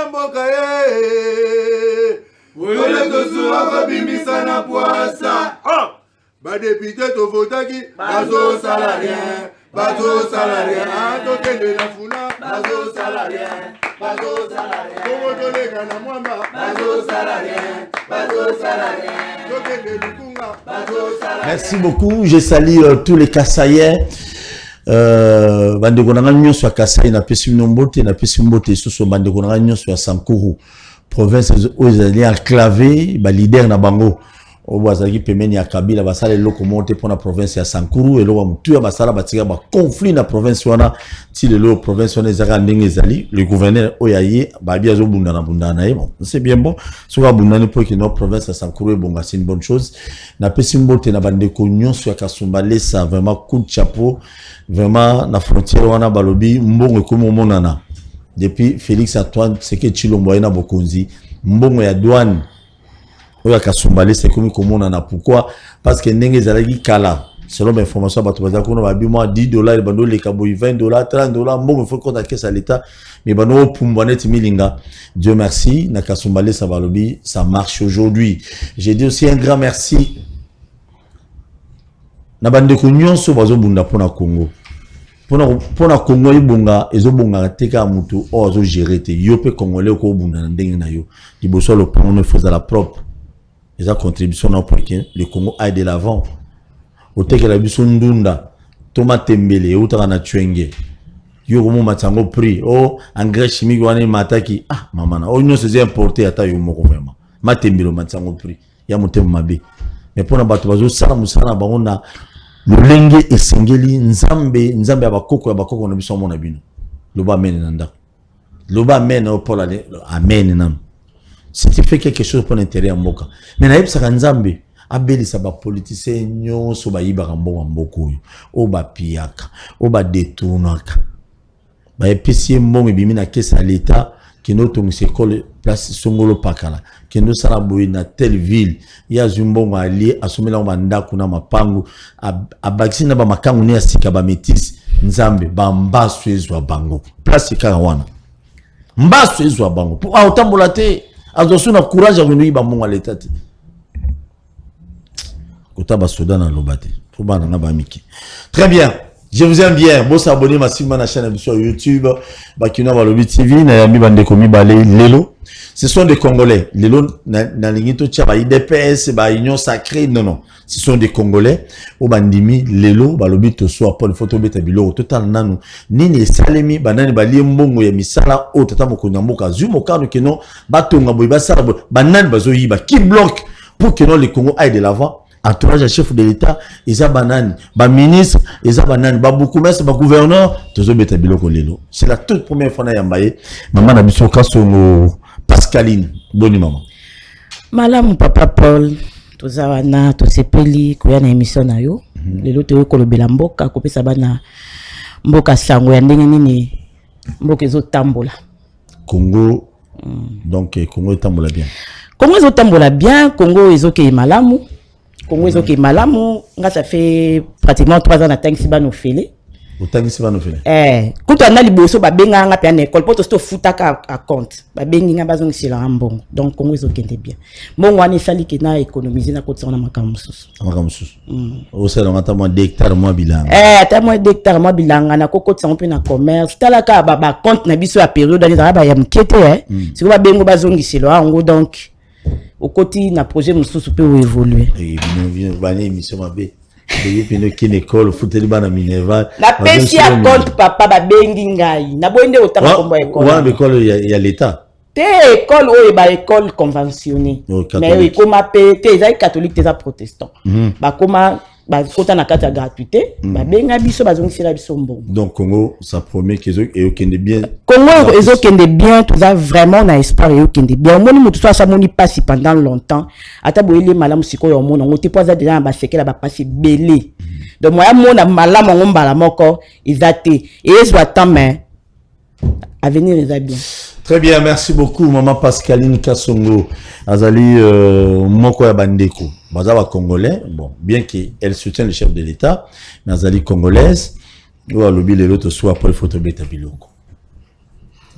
mboka ole tosura babimisa na poasa badepite tovotaki bazo salarien tokende na funa bazo salarien toleka na mwamba bazo salarien tokende lukunga bazo salarien. Merci beaucoup, je salue tous les Kasaïens. Bandeko na nganyo sur Kasaï na pesi mbote na pesi mbote soso bandeko na nganyo sur Sankuru province aux alliés enclavé ba leader na bango o bazaki pemeni ya Kabila basale lokomote pour la province ya Sankuru et lo mutu ya basala batika ba conflit na province wana ti le province wana ezaka ndenge ezali le gouverneur oyaye ba bia zo bunda na bon c'est bien bon soka bunda ni pour que notre province ya Sankuru et bonga c'est une bonne chose na pesi mbote na bandeko nyonso ya Kasumba lesa vraiment coup de chapeau vraiment na frontière wana balobi mbongo komo monana depuis Félix Antoine Tshisekedi Tshilombo na bokonzi mbongo ya douane oya Kasumba c'est comme monana pourquoi parce que ndenge zalaki kala selon mes informations bato bazako na babi moi $10 bando le kabo $20 $30 mbongo faut contacter ça l'état mais bano pumbwanet milinga Dieu merci na Kasumba ça balobi ça marche aujourd'hui. J'ai dit aussi un grand merci na bandeko nyonso bazo bunda pona Congo pona Congo ibonga ezobonga teka mutu o azo gérer te yo pe congolais ko bunda ndenge na yo liboso le pont ne faisait la propre les contributions pour que le Congo aille de l'avant au teke la biso ndunda toma tembele utaka na twenge yo ko matango prix o engrais chimique wana mataki mama na o nyo c'est importé ata yo moko vraiment matembelo matango prix ya motema mabe mais pona bato bazo sala musala bango na lolenge esengeli nzambe abakoko na biso mona bino loba amen nanda loba amen o pour aller amen nan si tu fais quelque chose pour l'intérêt à mboka mais na yebisa nzambe abelisa ba politicien nyonso ba yibaka mbongo mboko o ba piaka o ba détournaka ba episi mbongo bimi na kesa l'état qui notre école place songolo pakala qui nous sala boy na telle ville ya zumbongo ali asomela mandako na mapangu abakisi na ba makangu ne asika ba métis nzambe ba mbasu ezwa bango place ka wana mbasu ezwa bango pour autambola te azosuna courage ya kuyiba mbongo l'état te kotaba soda na lobate pour bana na ba miki. Très bien. Je vous aime bien. Bon, s'abonner massivement à la chaîne sur YouTube. Bakina Balobi TV. Nayami Bandekomi Balé Lelo. Ce sont des Congolais. Lelo, na lingito tia ba IDPS, ba Union Sacrée. Non. Ce sont des Congolais. Au Bandimi, Lelo, Balobi Toso, Apol, Photo Beta Bilo, Total Nanu. Nini Salemi, Banani Bali Mbongo ya Misala, O Tata Mokonyamoka, Zumo Kano Keno, Batonga Boiba Sala, Banani Bazoyiba, qui bloque pour que non les Congo aillent de l'avant. Entourage à chef de l'État, ils ont banane, ba ministre, ils ont banane, ba beaucoup mais ba gouverneur, tous ont bêta biloko lelo. C'est la toute première fois na yambaye. Maman na biso kaso Pascaline, boni maman. Malamu papa Paul, tozawana, tosepeli, kuya na émission na yo. Lelo te ko lobela mboka, ko pesa bana mboka sango ya ndenge nini mboka ezo tambola. Congo, donc Congo tambola bien. Congo ezo tambola bien, Congo ezo ke malamu. Congo est ok malamu, ça fait pratiquement 3 ans que je suis félé. Quand on a liboso ba benga nga pe en école pour to futaka à compte. Ba benga bazong sila ambongo. Donc Congo est ok bien. Mon wani sali ki na économiser na côté na makamususu. Makamususu. O sala ngata mo d'hectare mo bilanga. Ata mo d'hectare mo bilanga na koko tsa mpe na commerce. Tala ka ba compte na biso ya période dans ba ya mkete C'est ba bengo bazong sila ngo donc au côté na projet mususu peut évoluer et bien bani émission mabe et puis qui école fouteli bana Minerval la pesi à compte papa ba bengi ngai na boende otaka komba école wa école ya l'état te école o ba école conventionnée mais comme pe te za catholique te za protestant ba koma ba kota na kata gratuité ba benga biso bazong sila biso mbongo. Donc Congo ça promet qu'ils ont kende bien Congo ezo kende bien tout ça vraiment na espoir et kende bien moni mutu so sa moni passe pendant longtemps ata boyele malamu siko yo mona ngote poza déjà ba sekela ba passer belé donc moi mona malamu ngombala moko izate et soit temps mais avenir est bien. Très bien, merci beaucoup maman Pascaline Kasongo azali moko ya bandeko bazawa congolais bon bien qu'elle soutient le chef de l'État mais azali congolaise ou alobi lelo to soit pour photo beta biloko.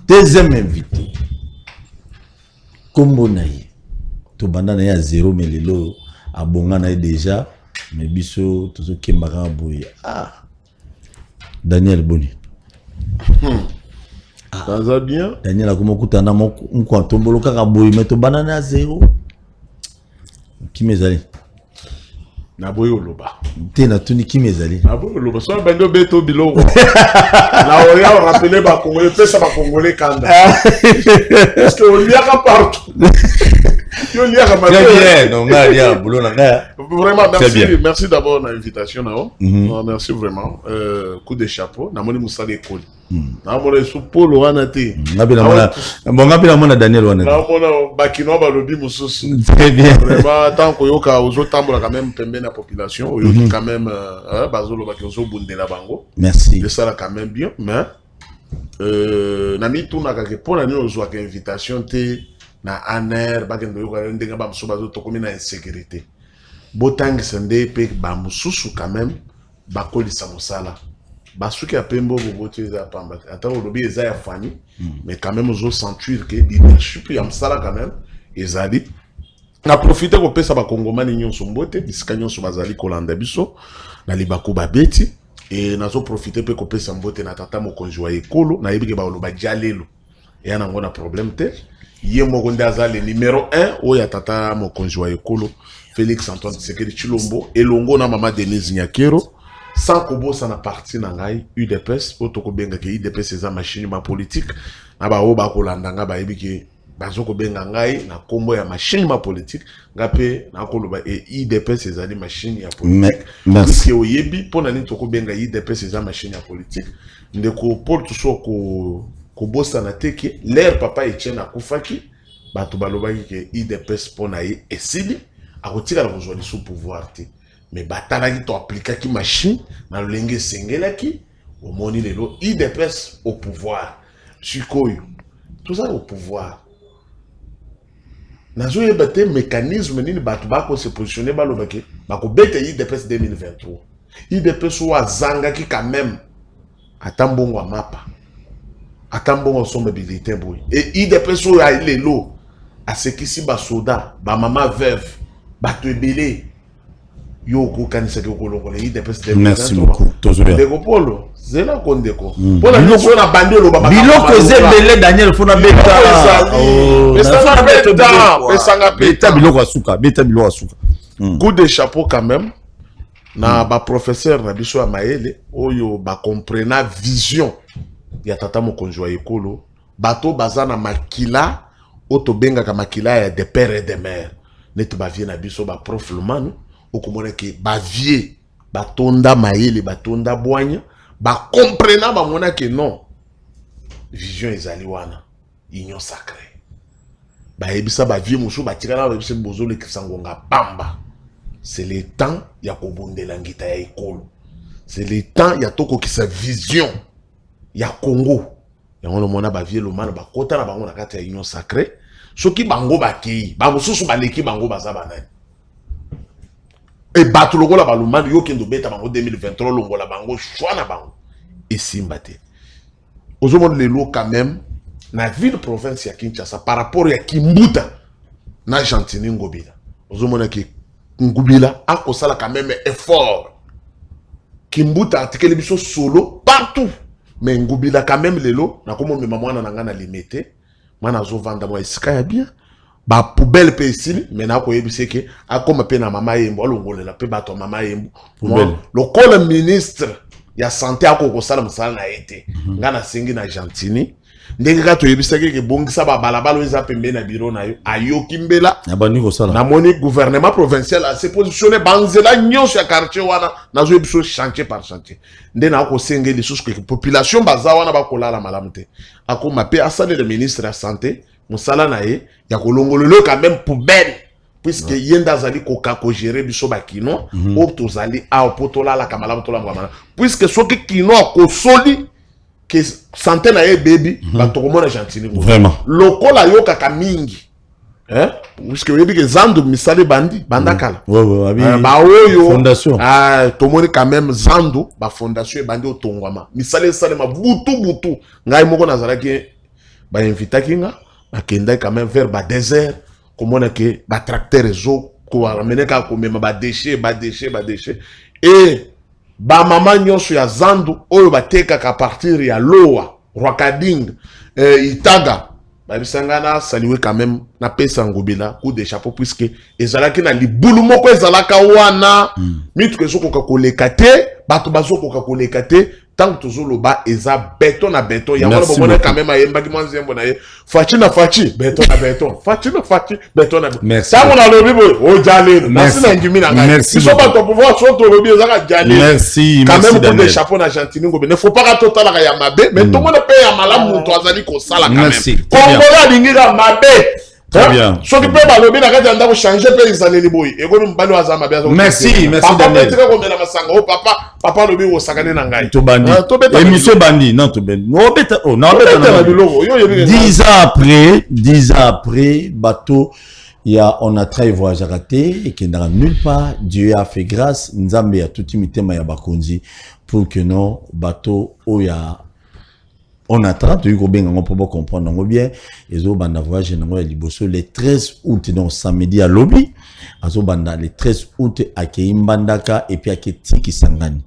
Deuxième invité kombo na ye to banda na ya zéro mais lelo abonga na déjà mais biso tozo kembaka boye Daniel Boni ça va bien Daniel akomokuta na moko tombolo kaka boye mais to banda na zéro qui mezali na boye oloba tena tuni qui mezali na boye oloba so bando beto biloko na oya rappeler ba congolais pesa ba congolais kanda parce que on y a partout yo liaka ma bien non ngalia boulot na ngaya vraiment merci d'abord na invitation nao merci vraiment coup de chapeau na moni musala école na mona su polo wana te ngapela mona Daniel wana na mona bakino ba lobi mususu très bien vraiment tant que yoka ozo tambola quand même pembe na population oyo quand même bazolo bakozo bundela bango merci de ça quand même bien mais na mi tuna ka ke pona ni ozo ka invitation te na aner bakendo yoka ndenga ba mususu bazo tokomi na insécurité botang sende pe ba mususu quand même bakolisa musala basuki ya pembo boboto eza pamba ata olobi eza ya fani mais quand même ozo sentir que leadership ya musala quand même ezali na profiter ko pesa ba kongomani nyonso mbote bisika nyonso bazali kolanda biso na libako babeti et nazo profiter pe ko pesa mbote na tata mokonzi wa ekolo na yebike ba oloba jalelo ya nango na problème te ye moko ndaza le numéro 1 oya tata mokonzi wa ekolo Félix Antoine Tshisekedi Tshilombo elongo na mama Denise Nyakero sans kobosa na parti na ngai UDPS otoko benga ke UDPS eza machine ma politique na ba oba kolanda nga ba yebike bazoko benga ngai na kombo ya machine ma politique ngape na koloba UDPS ezali machine ya politique merci oyebi pona ni toko benga UDPS eza machine ya politique ndeko Paul Tuso ko bosa na teke l'air papa Etienne akufaki bato balobaki ke UDPS pona ye esili akotika la kozwa sous pouvoir te mais batalaki to appliquaki machine na lolenge sengelaki omoni lelo UDPS au pouvoir sikoyo tout ça au pouvoir nazo yeba te mécanisme nini bato bako se positionner balobaki bako bete UDPS 2023 UDPS wa zangaki quand même atambongo mapa atambongo sombabilité boy et UDPS wa lelo asekisi ba soda ba mama veuve bato ebele yoko kanisa ke kolongola UDPS 2023 merci beaucoup tozoya ndeko polo zela kondeko pona biloko na bandelo baba biloko zebele Daniel fona beta pesanga beta biloko asuka coup de chapeau quand même na ba professeur na biso ya maele oyo ba comprena vision ya tata mokonzi wa ekolo bato bazana makila oto benga ka makila ya de père et de mère net ba vie na biso ba prof Lumanu okomona ke ba vie batonda maele batonda bwanya ba comprena ba mona ke non vision ezali wana union sacrée ba ebisa ba vie musu ba tikana ba ebisa bozole kisangonga pamba c'est le temps ya kobondela ngita ya ekolo c'est le temps ya toko ki sa vision ya Congo yango no mona ba vie Lumanu ba kota na bango na kati ya union sacrée soki bango bakei ba mususu baleki bango baza banani et bato lokola ba Lumanu yo kendo beta bango 2023 longola bango chwana bango et simbate ozomona lelo quand même na ville province ya Kinshasa par rapport ya Kimbuta na Gentini Ngobila ozomona ki Ngobila a kosala quand même effort Kimbuta atikeli biso solo partout mais Ngobila quand même lelo na komo mema mwana na ngana limité mana zo vanda mo esika ya bien ba poubelle pe ici mais na ko yebiseke akoma pe na mama yembo alongolela pe bato mama yembo le col ministre ya santé akoko sala musala na été ngana sengi na Gentini ndenge ka to yebiseke ke bongisa ba balabalo eza pembe na bureau na yo ayoki mbela abani ko sala na moni gouvernement provincial a se positionner banzela nyonso ya quartier wana na zo yebiso chantier par chantier ndena ko sengeli sous que population baza wana ba kolala malamu te akoma pe asale le ministre ya santé musala na ye ya kolongolelo quand même poubelle puisque yenda zali ko gérer biso ba kino o tozali a potola la kamala potola mwana puisque soki kino ko soli que santé na ye baby ba tokomona Gentini vraiment lokola yoka ka mingi puisque yebi que Zandu misale bandi bandakala ba oyo fondation tomoni quand même Zandu ba fondation bandi otongwama misale sale ma butu ngai moko nazalaki ba invita kinga akenda quand même vers ba désert comment on que ba tracteur ezo ko ramener ka ko mema ba déchets et ba mama nyonso ya zandu oyo bateka ka partir ya loa Rwakading Itaga ba bisangana saliwe quand même na pesa ngobela coup de chapeau puisque ezalaki na libulu moko ezalaka wana mitu kezo ko koleka te bato bazo ko koleka te tant que toujours le bas eza béton na béton ya wana bomona quand même ayemba ki mwanzembo na ye fachi na fachi béton na béton fachi na fachi béton na béton ça on a le bibo o jale merci na ngimi na ngai merci so ba to pouvoir so to lobi ezaka jale merci quand même Daniel. pour des chapeaux na gentini ngobe ne faut pas ka total la ya mabe mais tout monde paye ya malamu to azali ko sala quand même kongola dingira mabe. Très bien. Ce qui peut balobi na kati ndako changer pe izali liboyi e ko mbalo azama bien. Merci Daniel. Papa lobi o sakane na ngai. To bandi. Émission bandi non to bandi. No beta oh non beta na biloko. 10 ans après bateau on a travaillé voyage raté et qui n'a nulle part. Dieu a fait grâce. Nzambe a tout imité ma yabakonzi pour que non bateau oya on attend tu on peut comprendre bien et banda voyage na liboso le 13 août donc samedi à lobby azo banda le 13 août à Keimbandaka et puis à Ketiki Sangani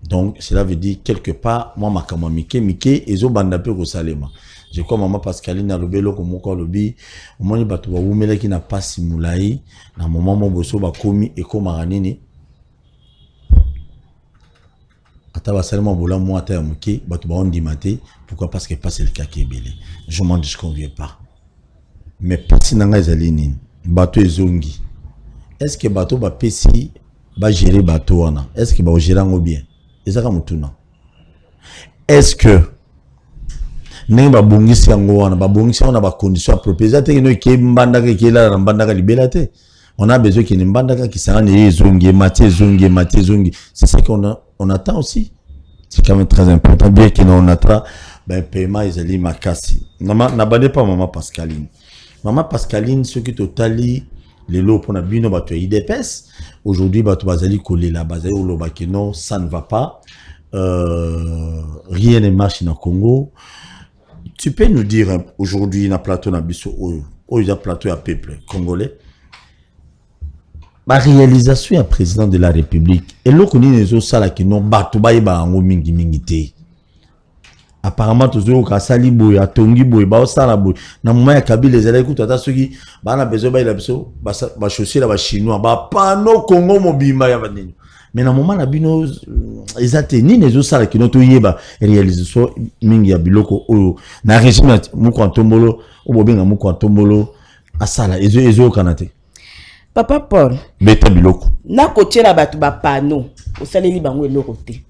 donc cela veut dire quelque part moi makama mike et zo banda pe ko salema je crois maman Pascaline a lobelo ko moko lobby au moins bato ba wumela ki na pasi mulai na moment mo boso ba komi e ko maranini ataba salema bola moi ta muke bato ba ondi maté. Pourquoi? Parce que pas le cas qui est belé. Je m'en disconviens pas. Mais parti nanga ezalini bateau ezongi. Est-ce que bateau ba pesi ba gérer bateau wana? Est-ce que ba gérer ngo bien? Ezaka mutuna. Est-ce que nenga ba bongisi ngo wana ba bongisi wana ba conditions appropriées te no ke mbandaka ke la mbandaka libela te. On a besoin qu'il y ait mbandaka qui s'en est zongi maté zongi. C'est ça qu'on attend aussi. C'est quand même très important bien qu'on attend ben paiement ezali makasi na bande pas maman Pascaline ce qui totali les lots pour na bino bato IDPS aujourd'hui bato bazali kolela bazali oloba que non ça ne va pas rien ne marche na Congo. Tu peux nous dire aujourd'hui na plateau na biso oyo plateau à peuple congolais la réalisation du président de la République et l'autre ni les autres salles qui n'ont bato ba ngo mingi te. Apparemment toujours ka sali boy atongi boy ba osala boy na moment ya Kabila ezala ekuta ata soki bana bezo ba ila biso ba chausser la ba chinois ba pano Congo mobimba ya banini mais na moment na bino ezate ni les autres salles qui n'ont yeba réalisation mingi ya biloko oyo na régime muko antombolo obobenga muko antombolo asala ezo kanate. Papa Paul beta biloko na kotiela bato ba pano osaleli bango eloko te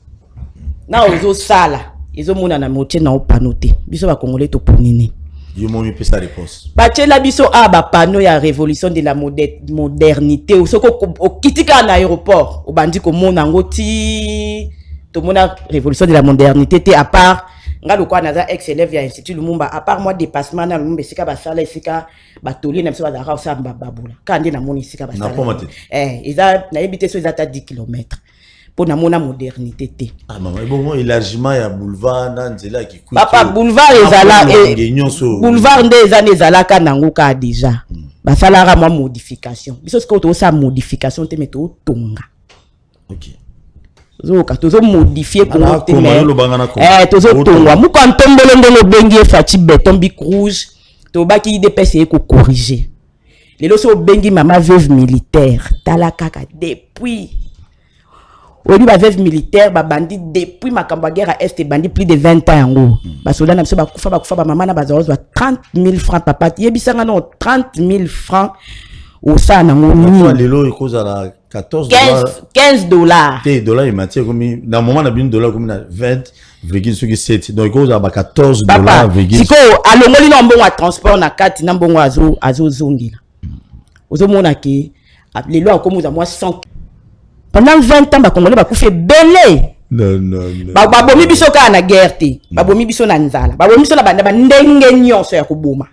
na ozo sala ezo mona na motie na opano te biso ba congolais to ponini yo mo mi pesa réponse batiela biso ba pano ya révolution de la modernité osoko okitika na aéroport obandi ko mona ngoti to mona révolution de la modernité te à part nga lokwa naza ex élève ya institut Lumumba à part moi dépassement na Lumumba sika ba sala sika ba toli na biso ba zaka sa babula kande na moni sika ba sala eza na ebité so eza ta 10 km pour na mona modernité te ah maman et bon élargissement ya boulevard na nzela ki kutu papa boulevard ezala boulevard nde ezala ka nango ka déjà ba sala ra moi modification biso siko to sa modification te meto tonga OK tozo modifier pour tozo tongwa muko ntombolo ndelo bengi fati béton bic rouge to baki IDPS ko corriger lelo so bengi mama veuve militaire tala kaka depuis Oli ba veuve militaire ba bandi depuis makambo guerre est bandi plus de 20 ans yango ba soldat na biso ba kufa ba mama na ba 30 000 francs papa yebisanga no 30 000 francs au ça na ngoni lelo ikoza la 14 $15 dollars matière comme dans moment na bin dollar comme na 20,7 donc ikoza ba 14 dollars siko alongoli na mbongo ya transport na kati na mbongo azo zongila ozo mona ke lelo akomuza moi 100 pendant 20 ans ba congolais ba kufe belé non ba bomi biso ka na guerre te ba bomi biso na nzala ba bomi biso na banda ba ndenge nyonso ya kuboma.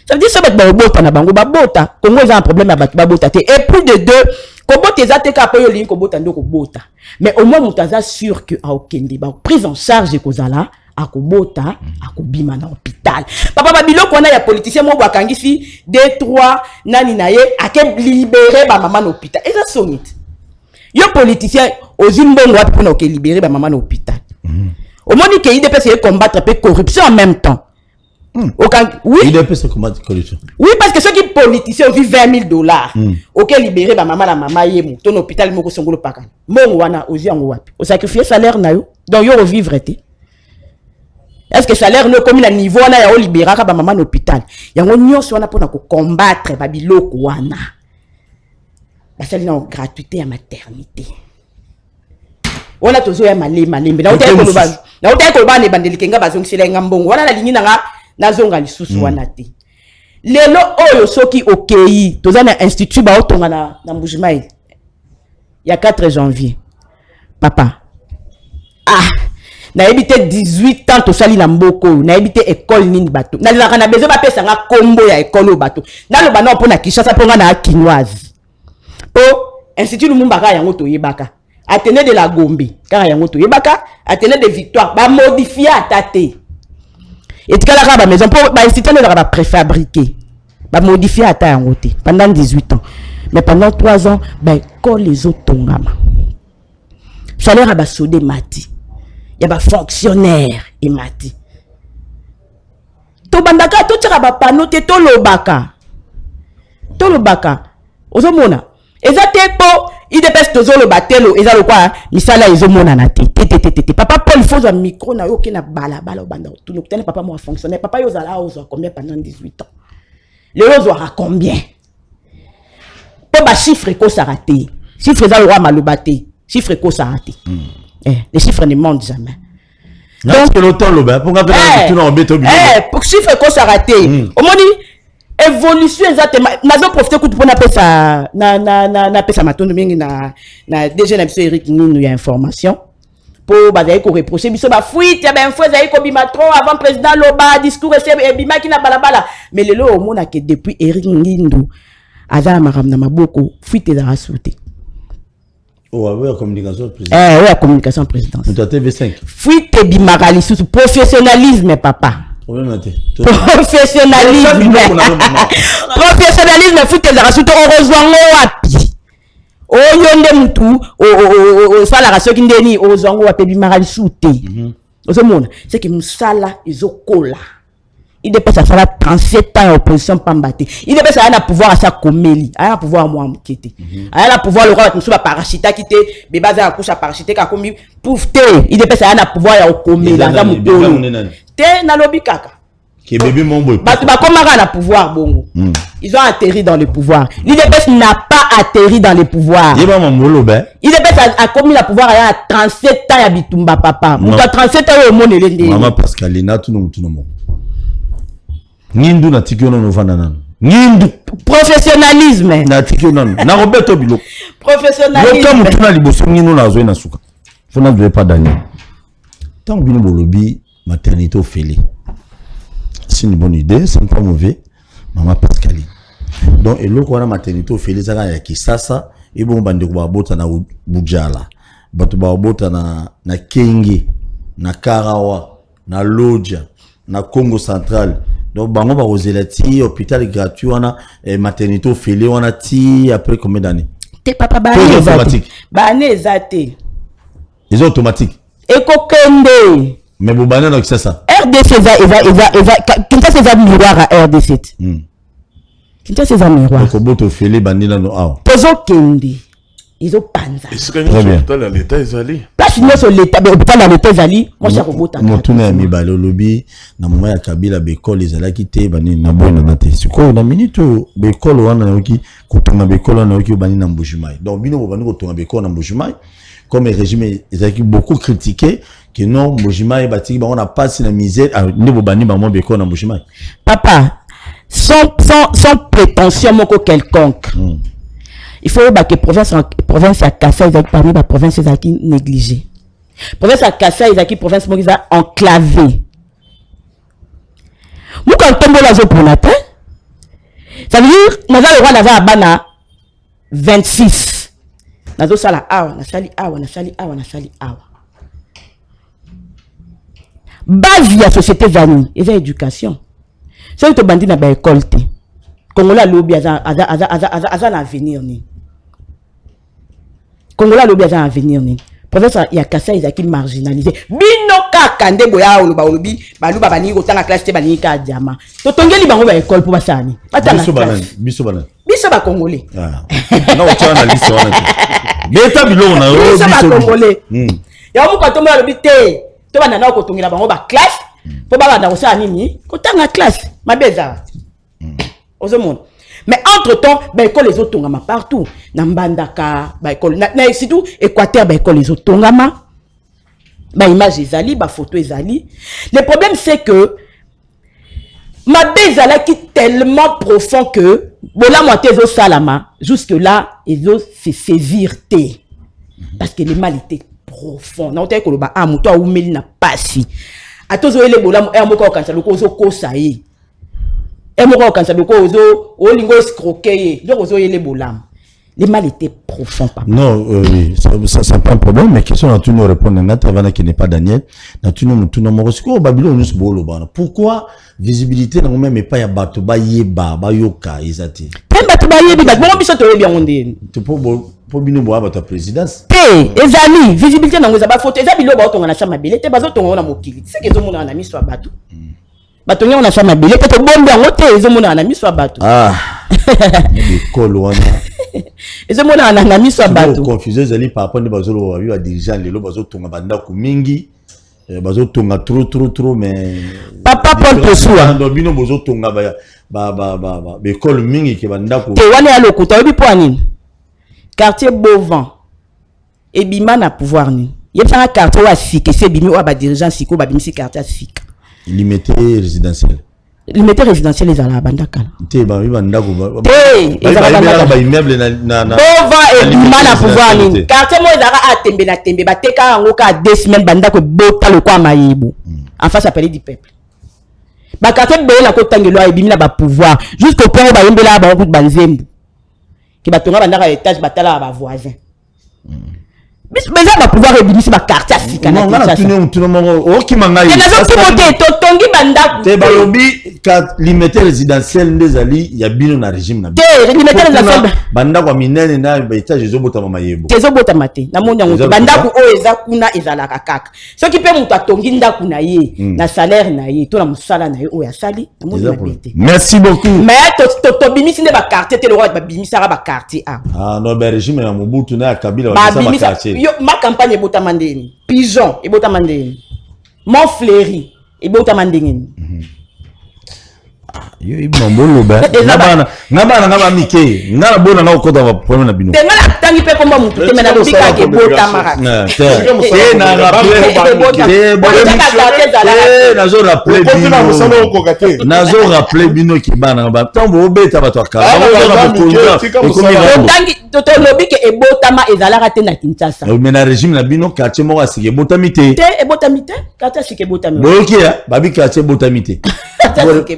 Ça veut dire que ba bota na bango ba bota Congo a un problème avec ba bota te et plus de deux ko bota ezate ka po yo linko bota ndo ko bota mais au moins mutaza sûr que a okende ba prise en charge kozala akobota akobima na hôpital papa babiloko wana ya politicien mo bakangisi 2-3 nani na ye ake libérer ba maman na hôpital eza sonite yo politicien ozimbongo wapi pona oke libérer ba maman na hôpital au moni que IDPS est combattre la corruption en même temps oui IDPS combattre corruption oui parce que ceux qui politiciens ont vu $20,000 ok libérer ba maman la maman yemu ton hôpital moko songolo paka mbongo wana ozi yango wapi o sacrifier salaire na yo donc yo revivre te est-ce que salaire no comme na niveau na ya o libérer ka ba maman na hôpital yango nyonso wana pona ko combattre ba biloko wana basali na gratuité ya maternité wana tozo ya malembe na utay ko ba ne bandeli kenga bazongisela nga mbongo wana na lingi na nazonga lisusu wana te lelo oyo soki okei toza na institut ba otonga na Mbujimai ya 4 janvier papa na ebité 18 ans to sali na mboko na ebité école nini bato na laka na bezo ba pesa nga kombo ya école bato na lo bana opona Kinshasa ponga na Kinoise o institut Lumumba ka yango to yebaka Athénée de la Gombe car yango to yebaka Athénée de Victoire ba modifier atate et kala ka ba maison pour ba institut na ba préfabriqué ba modifier ata yango te pendant 18 ans mais pendant 3 ans ba école les autres tongama salaire ba sodé mati ya ba fonctionnaire et mati to bandaka to tira ba panneau te to lobaka ozomona ezate po IDPS tozolo batelo ezalo kwa misala ezomona na te papa Paul faut un micro na yo ke na bala obanda tout le temps papa moi fonctionnaire papa yo zala ozo combien pendant 18 ans le ozo a combien po ba chiffre ko s'arrêter chiffre ezalo wa malobate chiffre ko s'arrêter les chiffres ne mentent jamais donc le temps lo ba pour nga tout na obeto bi pour chiffre ko s'arrêter au moni évolution exactement nazo profiter coup pour na pesa na pesa matondo mingi na DG na biso Eric Ninu ya information pour bazai ko reprocher biso ba fuite ya ba info zai ko bima trop avant président loba discours et bima ki na balabala mais lelo au mona que depuis Eric Ninu azala makamna maboko fuite za rasouté ouais communication président ouais communication président tu TV5 fuite bimarali sous professionnalisme papa professionnalisme fuite za rasuto orozwango wapi oyonde mutu o sala rasoki ndeni ozwango wapi bimarali sute ozomona c'est que musala ezokola il dépasse à faire 37 ans opposition pambate il dépasse à un pouvoir à sa komeli à un pouvoir moi mkete à un pouvoir le roi musu ba parachita kite beba za couche parachite ka komi poufte il dépasse à un pouvoir ya komeli za mutolo te na lobi kaka qui bébé mombo batu ba komaka na pouvoir bongo ils ont atterri dans le pouvoir l'IDPS n'a pas atterri dans le pouvoir yeba mamolo ba IDPS a commis la pouvoir à 37 ans ya bitumba papa muta 37 ans au monde elende mama Pascalina tout no Nindu na tikyo no vanda nanu. Nindu professionnalisme. Na tikyo nanu. Na Roberto Biloko. Professionnalisme. Loka mutuna liboso ngino na zo na suka. Fona devait pas gagner. Tant bino bolobi maternité au félé. C'est une bonne idée, c'est pas mauvais. Maman Pascaline. Donc eloko wana maternité au félé zaka ya kisasa et bon bande ko babota na Bujala. Bato babota na Kenge, na Karawa, na Lodja, na Congo central. Donc bango ba roselati hôpital gratuit wana maternité au félé wana ti après combien d'années? Te papa ba automatique. Ba né ezate. Les automatiques. Eko kende. Mais vous banane donc c'est ça. RDC eza Kinshasa eza miroir à RDC. Kinshasa eza miroir. Donc boto félé bandina no aw. Pozo kende. Izo panza. Est-ce que l'hôpital à l'état ezali? Place nous sur l'état hôpital à l'état ezali, moi ça robota. Motuna ya mibale lobi na mama ya Kabila bekole ezalaki te bani na bona na te. Siko na minute bekole wana na yoki kotonga bekole na yoki bani na Mbujimai. Donc bino bani kotonga bekole na Mbujimai comme le régime ezalaki beaucoup critiqué que non Mbujimai batiki ba on a passé la misère ni bani ba mo bekole na Mbujimai. Papa sans prétention moko quelconque. Il faut que province à Kassai parmi les provinces qui négligées. Province à Kassai qui province mogiza enclavée. Nous quand on tombe la zone pour natin, ça veut dire nous avons le roi d'avoir bana 26. Nazo sala awa, na sali awa, na sali awa, na sali awa. base de la société vanille et c'est éducation. C'est que bandi na ba école te. Congolais lobby aza l'avenir ni. Congolais lobby aza l'avenir ni. Professeur il y a Kassa ils qui marginalisé. Bino kaka nde boya oloba olobi balu baba ni ko tanga classe te bani ka diama. To tongeli bango ba école pour basani. Biso banan. Biso ba congolais. Ah. Non, tu as analysé wana. Beta bilo na biso ba congolais. Ya mu ko to mo olobi te. To bana na ko tongela bango ba classe. Po ba bana ko sa nini? Ko tanga classe. Mabeza. Ozomonde. Mais entre-temps, bah école les autres tongama partout. Nambandaka, bah école na surtout Équateur, bah école les autres tongama. Bah image ezali, bah photo ezali. Le problème c'est que ma bezala qui tellement profond que bola moitié zo salama jusque là ils ont se saisir té parce que le mal était profond. Na oté ko ba amuto a umeli na pasi. Atozo ele bola e moko kansa loko zo kosa yi. Et moi, quand ça veut dire que lingo escroqué, donc le mal était profond. Papa. Non, oui, ça pas un problème, mais question à tout nous répondre. Natavana qui n'est pas Daniel, tout nous morosiko Babylone nous bolo bana. Pourquoi visibilité n'a même pas ya bato ba yeba ba yoka izati. Tem bato ba yeba, bon biso to bien onde. Tu pour bino boa ba ta présidence. Té, ezali visibilité n'a ngoza ba photo, ezali bilo ba otonga na chama belé, té bazo tonga na mokili. C'est que zo mona na miso bato. Batongi on a chama belé peut bombe en hôtel ils ont na miso bato ah des colwana ils ont na miso bato confusé zali par rapport à bazolo wa dirigeant lelo bazo tonga banda ku mingi bazo tonga trop mais papa Paul Tosua ndo bino bazo tonga ba école mingi ke banda ku te wana ya lokuta obi po anini quartier Beauvant et bima na pouvoir ni yebisa quartier wa sike c'est bimi wa ba dirigeant siko ba bimisi quartier sike limité résidentiel. Limité résidentiel les ala bandaka. Té ba banda ko. Té ba immeuble na Bova et bima na pouvoir ni. Quartier mo ezara atembe na tembe ba teka ngo ka 2 semaines bandako bota lo kwa mayibu. En face appelé du peuple. Ba quartier be na ko tangelo e bimi na ba pouvoir jusqu'au point où ba yembela ba ko banzembu. Ki ba tonga bandaka étage batala ba voisin. Mais ça va pouvoir éblouir ma carte à Sika. Non, là, tu n'es pas qui m'a dit. Tongi banda. Te balobi ka limité résidentiel des ali ya bino na régime na. Te limité résidentiel. Banda kwa minene na ba étage ezobota mama yebo. Ezobota mate. Na monya ngoto banda ku o eza kuna ezala kakaka. Ce qui peut muta tongi ndaku na ye na salaire na ye to na musala na ye o ya sali. Merci beaucoup. Mais to bimisi ne ba carte te le roi ba bimisi ra ba carte a. Ah non ba régime ya Mobutu na Kabila ba sa ba carte. Ma campagne est botamandeni. Pigeon est botamandeni. Mon fléri est botamandeni. Yo ibon bolo ba. Ngaba mike. Ngala bona na okota ba problème na bino. Te ngala tangi pe komba mutu te mena bika ke botamara. Te na rappeler nazo rappeler. Nazo rappeler bino ki bana ba. Tambo obeta ba to akala. Tangi to lobi ke ebotama ezalaka te na Kinshasa. Mais na régime na bino quartier mo asike botamite. Te ebotamite, quartier asike botamite. Bokia, babi quartier botamite.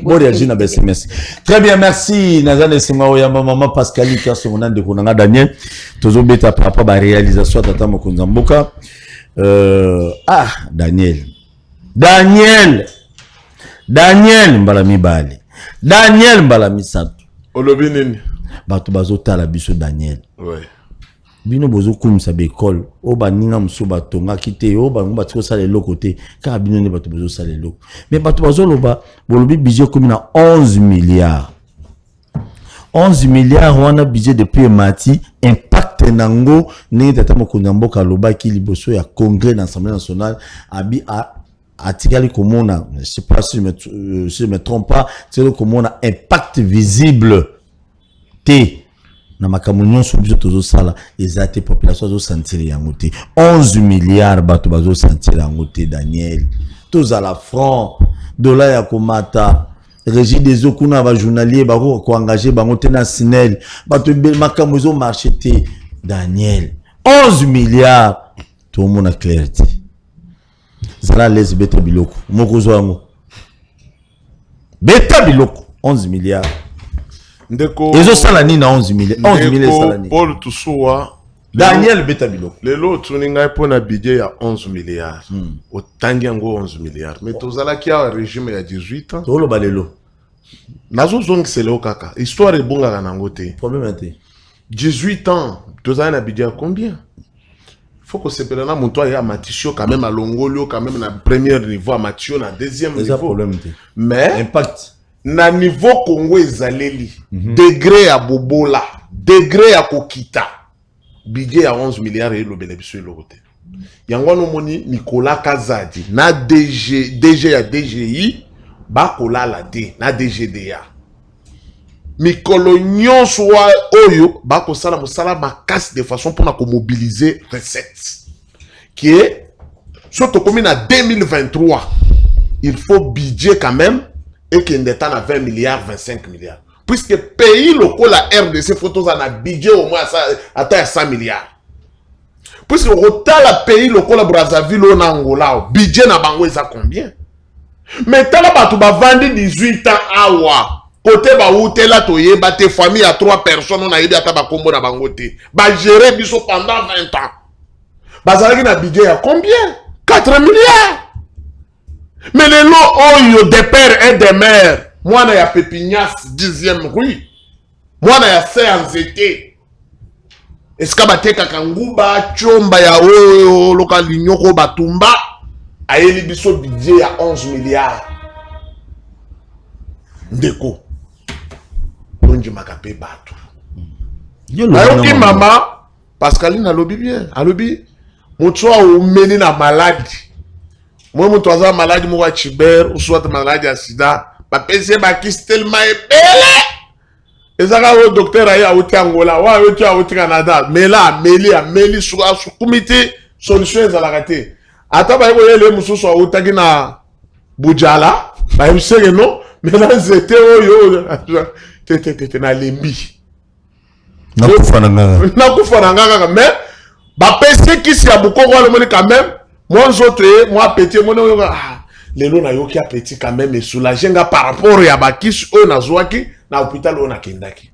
Bon réagir na SMS. Très bien, merci Nazane Sengawo ya maman Pascali qui a son nom de Konanga Daniel. Tozo beta par rapport à la réalisation tata Mokonza Mboka. Daniel Mbalami Bali. Daniel Mbalami Sato. Olobi nini? Bato bazo tala biso Daniel. Ouais. Bino bozo kumisa be école o ba ninga muso batonga kite o ba ngba tiko sala loko te ka bino ne bato bozo sala loko mais bato bazo loba bolobi budget comme na 11 milliards wana budget depuis mati impact nango ne tata Mokonza Mboka loba ki liboso ya congrès de l'Assemblée nationale abi a atikali komona je sais pas si je me trompe pas c'est le komona impact visible te na makambo nyonso biso tozo sala ezate population zo sentir yango te 11 milliards bato bazo sentir yango te Daniel toza la franc dollar ya komata régie des eaux kuna ba journalier ba ko engager bango te na Sinel bato makambo zo marché te Daniel 11 milliards tout le monde a clarté zala les beta biloko moko zo yango beta biloko 11 milliards Ndeko ezo sala ni na 11 milliards 11 milliards sala ni Paul Tosua Daniel Betabilo. Les lots, tu n'as pas un budget à 11 milliards. Autant qu'il y a 11 milliards. Mais tu as qui a un régime il y a 18 ans. Tu as le balelo. Nazo zong c'est le kaka. Histoire est bonne à Nangote. Problème est 18 ans. Tu as un budget à combien? Faut que ce père-là, mon toit, il y a Mathieu quand même à Longolio, quand même à premier niveau, à Mathieu, à deuxième niveau. Problème. Mais, impact. Na niveau Congo ezaleli, degré à Bobola, degré à Kokita, budget à 11 milliards et le bénéfice de l'autre. Yango no moni Nicolas Kazadi, na DG à DGI, bakola la D, na DGDA. Mikolo nyonso wa oyo, bako sala musala makasi de façon pour na mobiliser recettes. Qui est, surtout comme en 2023, il faut budget quand même, et qu'il est à 20 milliards, 25 milliards. Puisque pays locaux, la RDC, photos en a budget au moins à 100 milliards. Puisque autant la pays locaux, la Brazzaville, ou Angola, budget na bango, ils a combien? Mais tant là, tu vas vendre 18 ans à Awa. Côté ba ou te la toye, ba te famille à 3 personnes, on a aidé à ta combo na bangote. Ba gérer biso pendant 20 ans. Bazalaki na budget à combien? 4 milliards. Mais les lots des pères et des mères, moi na ya Pépignas 10e rue, moi na ya Séanzété. Est-ce que bate kakanguba chomba ya oyo local nyoko batumba ayeli biso budget à 11 milliards. Ndeko. Donji makape batu. Ayoki mama Pascaline alobi bien, alobi mutwa o meni na maladie. Moi, mon toisa malade, moi, Chiber, ou soit malade à sida, ma PC m'a quitté tellement épelé. Et ça, le docteur a eu à Angola, ou à Canada, mais là, Méli, sur comité, solution, ils ont raté. Attends, bah, vous voyez, les moussous sont au Tagina Boudjala, bah, vous savez, non, mais là, c'était na lembi. Na kufananga, mais, bah, PC qui s'y a beaucoup, quand même. Moi, moi, petit, les lots na yoki a petit quand même et soulagé par rapport à Bakis, on a zouaki, na hôpital, on a kendaki.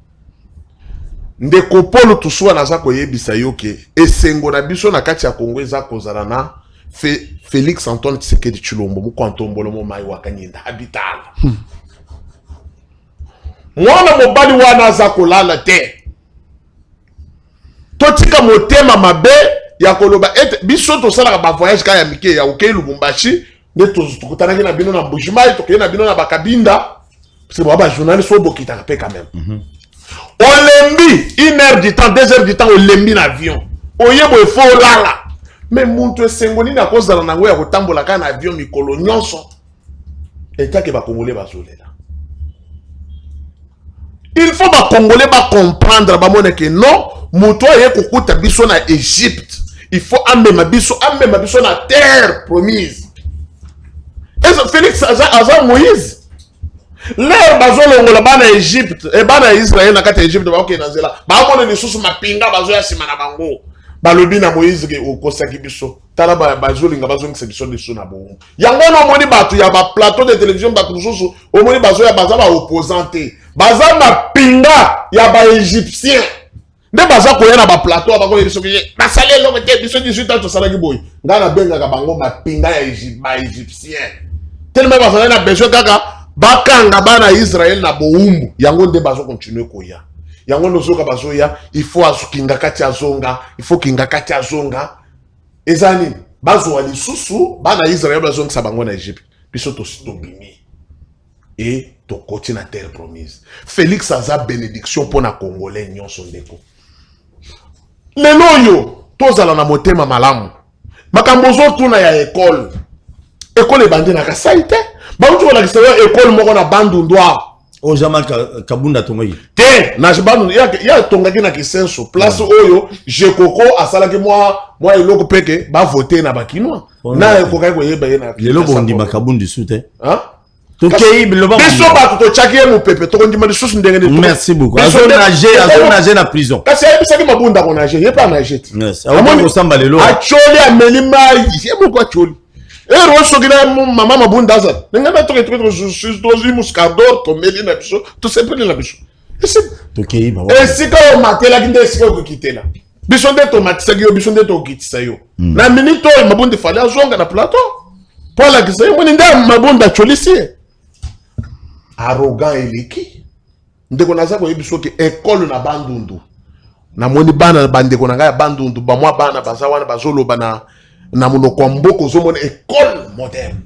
Ndeko polo tout soit na zako yebisa yoke, et sengo na biso na kati ya Congo za kozalana, Félix Antoine Tshisekedi Tshilombo, mu kwantombolo mo mai wakanyenda habital. Mwana mobali wana zako lala te. Totika motema mabe, ya koloba et biso to sala ba voyage ka ya mike ya okei Lubumbashi ne to tukutana na bino na Mbujimai to na bino na Bakabinda c'est ba journaliste au bokita pe quand même olembi 1 heure du temps 2 heures du temps olembi na avion oyebo efo lala mais muntu esengoni na kozala na ngo ya kotambola ka na avion mikolo nyonso etake ba congolais bazolela. Il faut ba congolais ba comprendre ba mona que non muto ye kokuta biso na Égypte. Il faut amener ma biso na terre promise. Et Félix Aza Moïse. L'air bazo longola bana Égypte et bana Israël na kata Égypte ba okena nzela. Ba mona ni susu mapinga bazo ya sima na bango. Ba lobi na Moïse ke okosaki biso. Tala bazo linga bazo ngisa biso de sona bo. Yango no moni batu ya ba plateau de télévision batu susu o moni bazo ya baza ba opposante. Baza mapinga ya ba égyptien. Ne baza koya na ba plateau ba ko biso ke ba salé lo te biso 18 ans to sala ki boy ngana benga ka bango mapinga ya égyptien tellement baza na besoin kaka bakanga bana Israël na boumbu yango nde bazo continuer koya yango no soka bazo ya il faut asukinga kati azonga il faut kinga kati azonga ezani bazo wali susu bana Israël bazo ngisa bango na Égypte biso to sitobimi et to continue na terre promise. Félix aza bénédiction pour na congolais nyonso ndeko. Lelo yo tozala na motema malamu makambo zotuna ya école ebandi na kasai te bautu na kisaya école moko na bandundwa o jama kabunda tongoyi te na bandu ya tongaki na kisenso place oyo jekoko asalaki moi eloko peke ba voter na bakinois na ekokai ko yeba ye na lelo bondi makabundi sute hein. Merci beaucoup. Nager na prison. Kasi ayebisaki mabunda ko nager, ye pa nager. Yes. Awo samba lelo. Acholi amelima, ye moko acholi. Ero soki na mama mabunda za. Nga na toke dozi muscador to meli na biso, to sempre na biso. Tokei ba. Esika o matela kinde esika ko kitela. Bisonde to matisayo, bisonde to kitisayo. Na minito mabundi fali azonga na plateau. Paula kisayo mwini nda mabunda cholisi. Arrogant eliki. Ndeko nazako yebisoke école na bandundu. Na mwini bana bandeko na ngaya bandundu ba mwa bana bazawana bazolo bana na munoko mboko zo mona école moderne.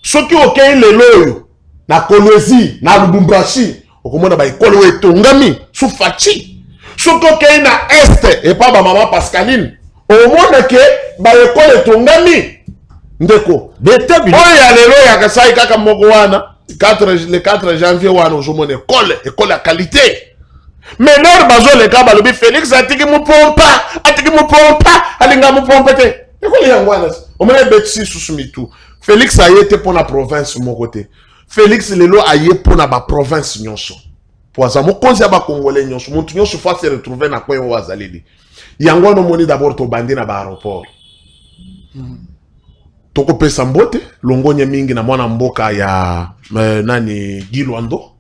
Soki okei lelo na Kolwezi na Lubumbashi okomona ba école wetongami sufachi. Soki okei na Este et pas ba mama Pascaline omona ke ba école etongami ndeko betabi oya lelo ya kasai kaka moko wana le 4 janvier wana ozomona école ya qualité. Mais lors bazo le ka balobi Félix atiki mu pompa alinga mu pompa te école ya ngwana omona betsi susumitu. Félix a été pour la province mon côté. Félix lelo a été pour la province nyonso. Pour ça mo konzi ba congolais nyonso mon nyonso fa se retrouver na coin wa zaleli. Yango no moni d'abord to bandi na ba aéroport. Toko pesa mbote longonya mingi na mwana mboka ya nani Gilwando.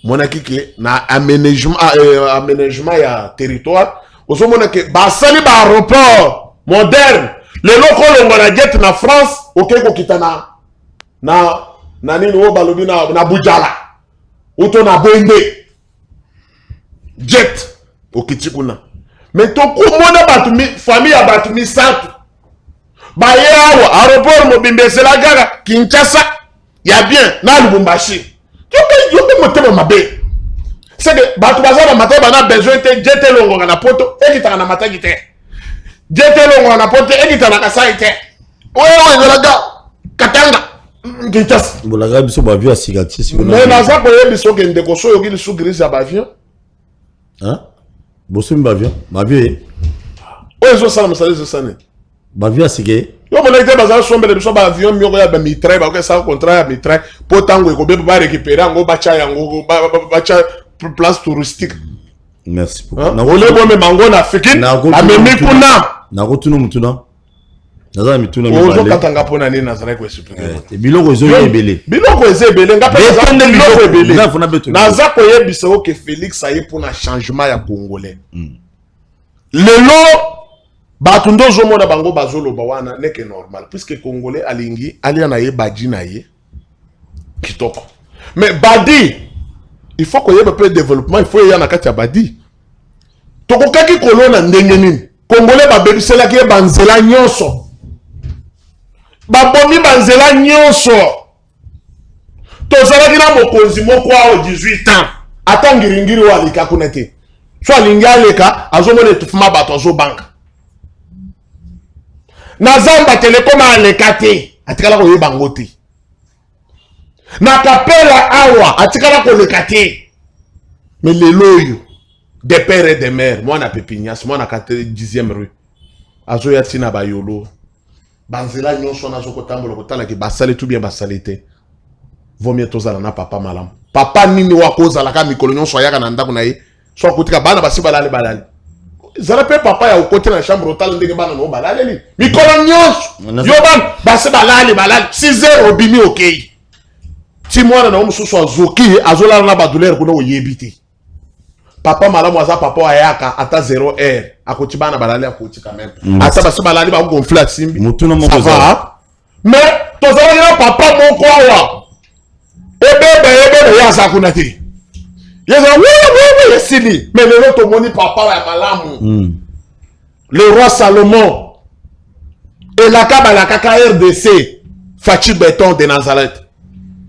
Mona kike na aménagement ya territoire. Ozo mona ke ba sali ba aéroport moderne. Le loko longola jet na France ok ko kitana na nini wo balobi na Bujala uto na Bende jet okitikuna mais to ko mona batu mi famille ya batu mi satu ba yawa aéroport mobimbe c'est la gare Kinshasa ya bien na Lubumbashi yo motema mabe c'est que batu bazaba mataba na besoin te jet longola na poto ekitana na mataki te jet longola na poto ekitana ka sai te ouais zalaga katanga Kinshasa bolaga biso ba via cicatrice mais naza ko yebiso ke ndeko so yoki su grise ya ba avion hein boso mi ba via oyo sala masala zo sane ba via sike yo mona ite bazala sombele biso ba avion mioko ya ba mitraille ba ko sa contrat ya mitraille po tango ko be ba récupérer ngo ba cha yango ba cha place touristique. Merci beaucoup na olebo me mango na fikini amemi kuna na rotunu mutuna nazala mituna mi ozo katanga pona nini nazala ko expliquer biloko ezo yebele biloko ezebele ngape biloko ebele naza ko yebisa o ke Félix aye pona changement ya congolais lelo batu ndozo mona bango bazolo ba wana neke normal puisque congolais alingi ali na ye badi na ye kitoko mais badi il faut ko yeba peu développement il faut y na kati ya badi toko kaki kolona ndenge nini congolais ba bebisela ki banzela nyonso babomi banzela nyonso tozalaki na mokonzi moko ao 18 ans ata ngiringiri wa aleka kuna te so alingi aleka azomona etufuma bato azobanga na zamba telekoma aleka te atikala koyeba ngo te na kapela awa atikala koleka te mais lelo oyo des pères et des mères mwana Pépignas mwana 10e rue azoya tina bayolo banzela nyonso nazo kotambola kotala ki basale tout bien basale te vaut mieux tozala na papa malam papa nini wakozala ka mikolo nyonso ayaka na ndako na ye so kotika bana basi balale zala pe papa ya okote na chambre otala ndenge bana no balale li mikolo nyonso yo bana basi balale 6h obimi okay ti mwana na omususu azoki azola na badouleur kuna oyebite papa malamu aza papa ayaka ata 0h akoti bana balale akoti quand même ata basi balale ba gonfler simbi mutuna moko za mais tozala na papa moko awa ebe ya za kuna te yeza oui yesili mais le to moni papa ya malamu le roi Salomon et la kabala kaka RDC Fachi Béton de Nazareth.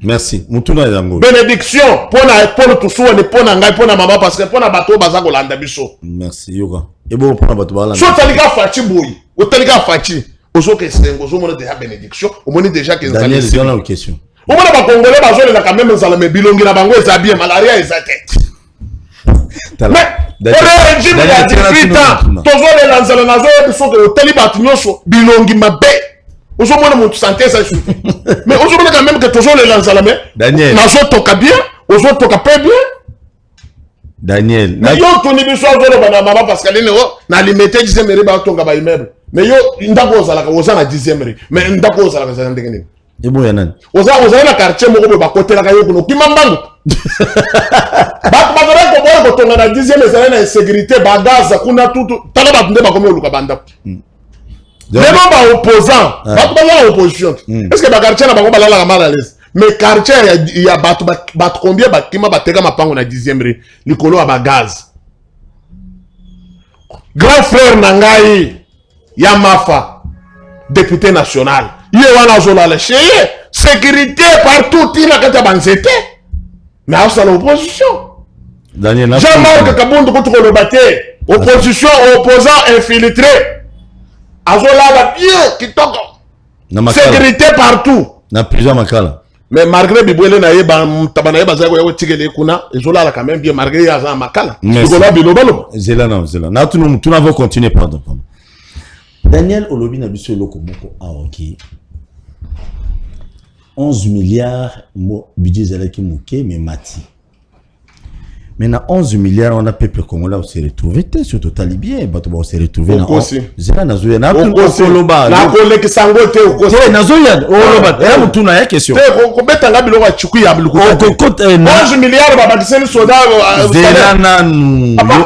Merci mutuna yango bénédiction pour tout souene pour ngai pour maman parce que pour na bato baza ko landa biso. Merci yoga ebo pour na bato balanda so talika Fachi boy o talika Fachi ozo ke sengo zo mona déjà bénédiction o moni déjà que Daniel c'est une question o mona ba congolais bazo le quand même zala me bilongi na bango eza bien malaria eza te mais le régime ya 18 ans tozo le lanzala nazo biso que tali bato nyonso bilongi mabe ozo mona mutu santé ça suffit mais ozo mona quand même que tozo le lanzala mais Daniel nazo toka bien ozo toka peu bien Daniel mais yo toni biso ozo bana mama parce que lene na limité 10e rue ba tonga ba immeuble mais yo ndako ozala ka oza na 10e rue mais ndako ozala ka za ndenge nini ebo ya nani oza na quartier moko ba kotela ka yo kuno kimambangu ba ko ba ko avant que tu la 10e ezali na insécurité bagaz kuna tutu tala ba tunde ba komi oluka banda les non ba opposant ba ko ba opposition est-ce que ba quartier na ba ko ba la mal à l'aise mais quartier il y a ba combien ba kima ba teka mapango na 10e ri likolo ya ba gaz grand frère nangai ya mafa député national il est wana zola le cheye sécurité partout tina kata banzete mais à ça l'opposition Jean-Marc Kabundu contre le bâté opposition opposant infiltré azola la bien qui toque sécurité partout na plusieurs makala mais malgré bibwele na yeba tabana yeba zako yako tigele kuna ezola la quand même bien malgré ya za makala sikola bilobalo zela na tu n'avons continuer pardon Daniel Olobi na biso loko moko aoki 11 milliards budget zalaki moké mais mati. Maintenant 11 milliards on a peuple congolais on s'est retrouvé sur total bien bato on s'est retrouvé na zela na zoya na koloba na koleki sango te okosi na zoya oloba ya mutu na ya question te ko betanga biloko ya chuku ya biluku 11 milliards ba bakiseni soda zela na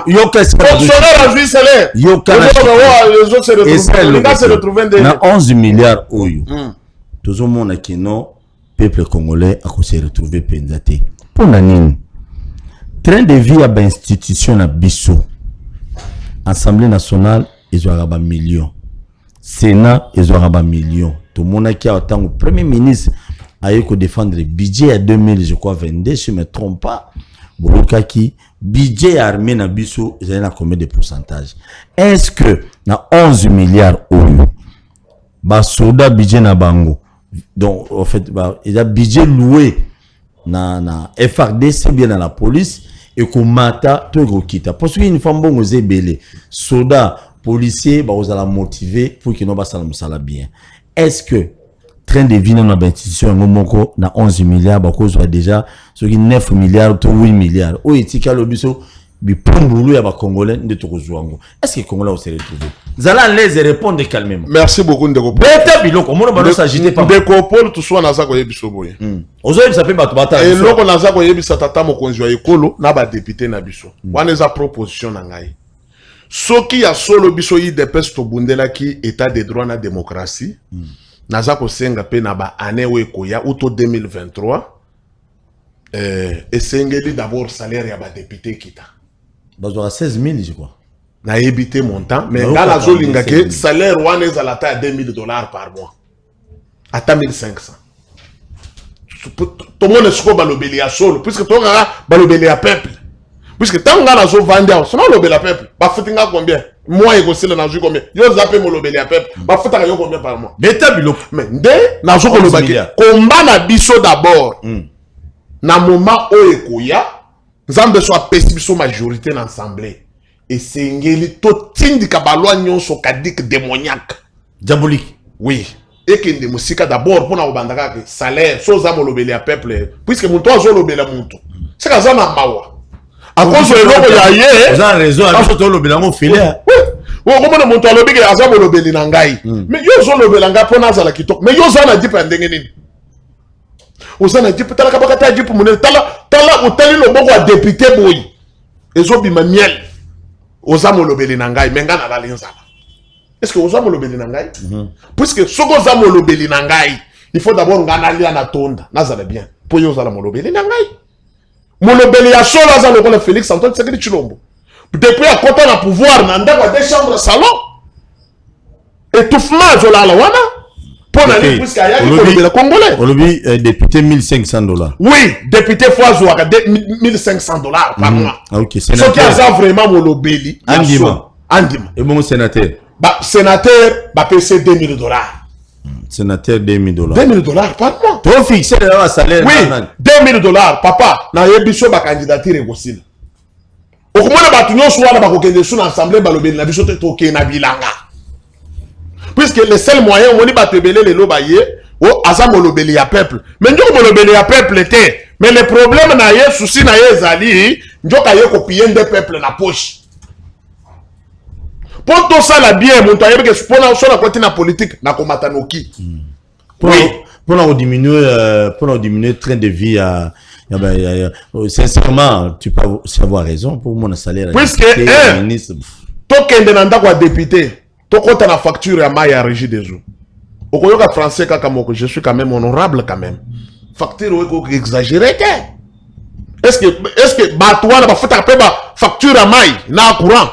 yo qu'est-ce que fonctionnaire a joué salaire yo kana les autres se retrouver na 11 milliards oyo tozo mona kino peuple congolais a se retrouver pendate pour nani train de vie à l'institution à Bissau. Assemblée nationale, ils ont un million. Sénat, ils ont un million. Tout le monde qui a autant le premier ministre a eu que défendre le budget à 2000, je crois, 22, si je ne me trompe pas. Boukaki, budget armé na Bissau, ils ont combien de pourcentage? Est-ce que, na 11 milliards euros, bah, soda budget na bango. Donc, en fait, bah, il y a budget loué na FRDC, bien dans la police. Et qu'on mata tout rekita parce qu'une femme bon aux belé soda policier bah vous allez motiver pour que nous va ça bien. Est-ce que train de vie dans la institution ngomoko na 11 milliards bah cause déjà ce qui 9 milliards ou 8 milliards ou etika lobiso bi pombulu ya ba congolais de tokozwango. Est-ce que les congolais se retrouver zala les répondre calmement. Merci beaucoup ndeko beta biloko mono ba s'agiter pas ndeko Paul tout soit na za ko yebiso boye ozoyebi ça peut ba bata et loko na za ko yebisa tata mokonzi wa ekolo na ba député na biso wana za proposition na ngai soki ya solo biso yi depes to bundela ki état de droit na démocratie na za ko senga pe na ba année we ko ya auto 2023 esengeli d'abord salaire ya ba député kita bazora 16 000 je crois na évité montant mais dans la zone que salaire wana ezalata à $2000 par mois ata 1500 tout le monde est balobeli ya solo puisque to nga balobeli ya peuple puisque tant nga na zo vendre sinon lobeli ya peuple ba futinga combien moi ego sile na zo combien yo zape mo lobeli ya peuple ba futaka yo combien par mois beta biloko mais nde na zo ko lobaki combat na biso d'abord na moment o ekoya nzambe so apesi biso majorité na assemblée et sengeli to tindika balwa nyonso kadik démoniaque diabolique oui et que de musika d'abord pour na obandaka que salaire so za molobeli ya peuple puisque muntu azo lobela muntu c'est ka za na mawa à cause de loko ya ye za raison a biso to lobela ngo filer oui comment muntu alobi ke aza molobeli na ngai mais yo zo lobela nga pona za la kitoko mais yo za na dipa ndenge nini ozana dipa tala kabaka ta dipa munene tala utali loboko wa député boy ezobima miel ozamo lobeli na ngai menga na balinzala est-ce que ozamo lobeli na ngai puisque soko ozamo lobeli na ngai il faut d'abord ngana lia na tonda nazala bien po yo zala molobeli na ngai molobeli ya solo azalo ko na Félix Antoine Tshisekedi Tshilombo depuis à côté na pouvoir na ndako de chambre salon étouffement zola la wana pour aller puisque aya ko lobela congolais olobi député $1500 oui député fois zo ka $1500 par mois OK c'est ce qui a vraiment molobeli andima et bon sénateur bah sénateur bah PC $2000 sénateur $2000 par mois trop fixé le salaire oui $2000 papa na yebiso ba candidature ekosila okomona batu nyonso wana bakokende sur l'assemblée balobeli na biso te toke na bilanga puisque le seul moyen moni batebele lelo baye o asa molobeli ya peuple mais ndoko molobeli ya peuple te mais le problème na ye souci na ye ezali njoka ye kopiye nde peuple na poche pour tout ça la bien mon tailleur que spona so na côté na politique na komata noki pour diminuer train de vie à Sincèrement, tu peux avoir raison pour mon salaire. Puisque, ministre. Tokende nanda kwa député, tokota na facture ya mai ya régie des eaux. Okoyoka français kaka moko, je suis quand même honorable quand même. Facture weko exagéré te. Est-ce que batouana ba futa pe ba facture ya mai na courant?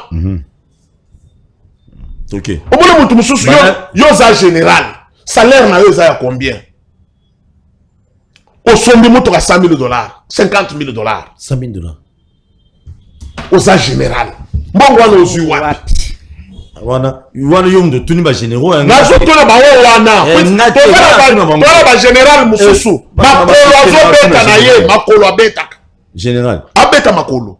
OK. Omona mutu mususu yo za général. Salaire na yo za ya combien? Osombi mutu ka $100,000, $50,000. $100,000. Oza général. Mbongo wana ozwi wapi? Wana yo mdo tuni ba généraux. Nazo tuna ba wana. Tona ba général mususu. Makolo azobeta na ye, makolo abeta. Général. Abeta makolo.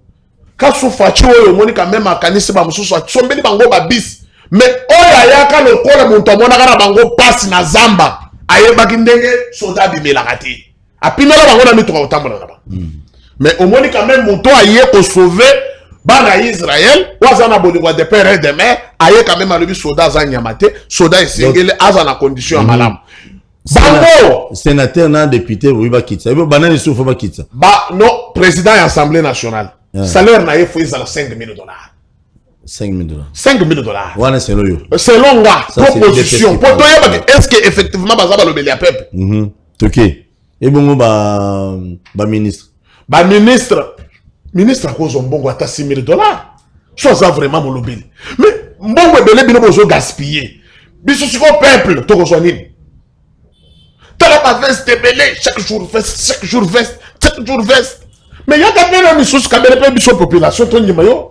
Kasu fachi oyo moni quand même akanisi ba mususu sombeli bango ba bis. Mais oya yaka lokola muntu amona kana bango passe na zamba. Ayebaki ndenge soda bimelaka te. Apinola bango na mituka otambola na ba. Mais omoni quand même muntu aye ko sauver bana Israël wazana bolingo de père et de mère aye quand même alobi soda za nyamate soda esengele aza na condition ya malamu. Bango sénateur na député oui ba kitsa. Banani souffre ba kitsa. Ba non président de l'Assemblée nationale. Salaire na ye faut izala $5,000. $5,000. $5,000. Wana selon yo. Selon nga proposition. Poto yeba est-ce que effectivement bazaba lobeli ya peuple? OK. Et bon ba ministre. Ba ministre à cause mbongo ata $6,000. Soit ça vraiment mon lobeli. Mais mbongo ebele bino bozo gaspiller. Biso siko peuple to ko nini? Tala ba veste belé chaque jour veste. Mais il y a quand même une chose qui a population to nyima yo.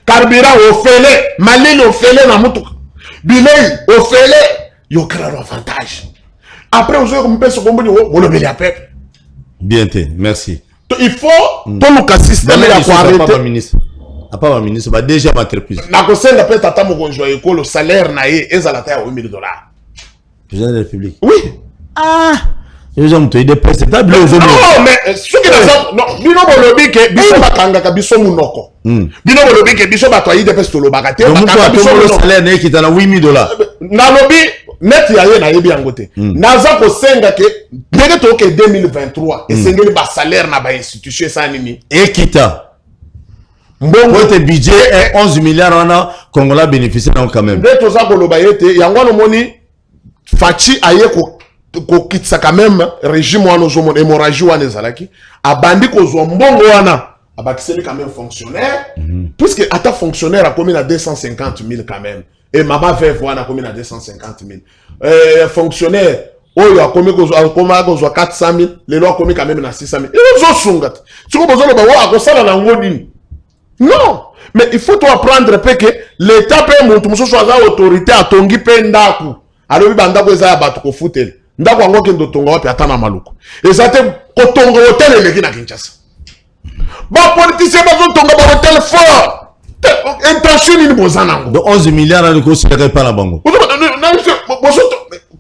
Carburant au fele, maline au fele na mutu. Bilei au fele, yo créer avantage. Après vous avez compris ce qu'on dit au lobeli à peuple. Bien té, merci. Il faut tout le système ya ko arrêter. Pas ministre. A pas ministre, ba déjà entreprise. Na ko senga pe tata mo konjo ekolo salaire na ye ezala ta $8,000. Président de la République. Oui. Ah. Ils ont monté des presses. Non, mais ce qui est non, bino bolobi ke biso bakanga ka biso munoko. Bino bolobi ke biso batwayi des presses to lobakate. Bakanga biso le salaire ne ki tana $8,000. Na lobi net ya ye na yebi yangote. Naza ko senga ke ndenge to ke 2023 esengeli ba salaire na ba institution sa nini. Ekita. Votre budget est 11 milliards wana Congolais bénéficient quand même. Ndé to za ko loba yete yango no moni fachi aye ko kitsa quand même régime wana zo mon hémorragie wana ezalaki abandi ko zo mbongo wana abakiseli quand même fonctionnaire puisque ata fonctionnaire a commis à 250,000 quand même et maman veuve wana a commis à 250,000 fonctionnaire oyo a commis ko zo 400,000 les lois commis quand même na 600,000 et zo sungat tu ko bozo ba wa ko sala na ngoni non mais il faut to apprendre que l'état peut montu muso za autorité atongi pe ndaku alobi bandako eza ya bato ko futeli ndako yango kendo tonga wapi ata na maluku eza te kotonga hotel eleki na Kinshasa bapoliticien bazotonga bahotel fort intention nini boza nango de 11 milliards ani kosilaka epa na bango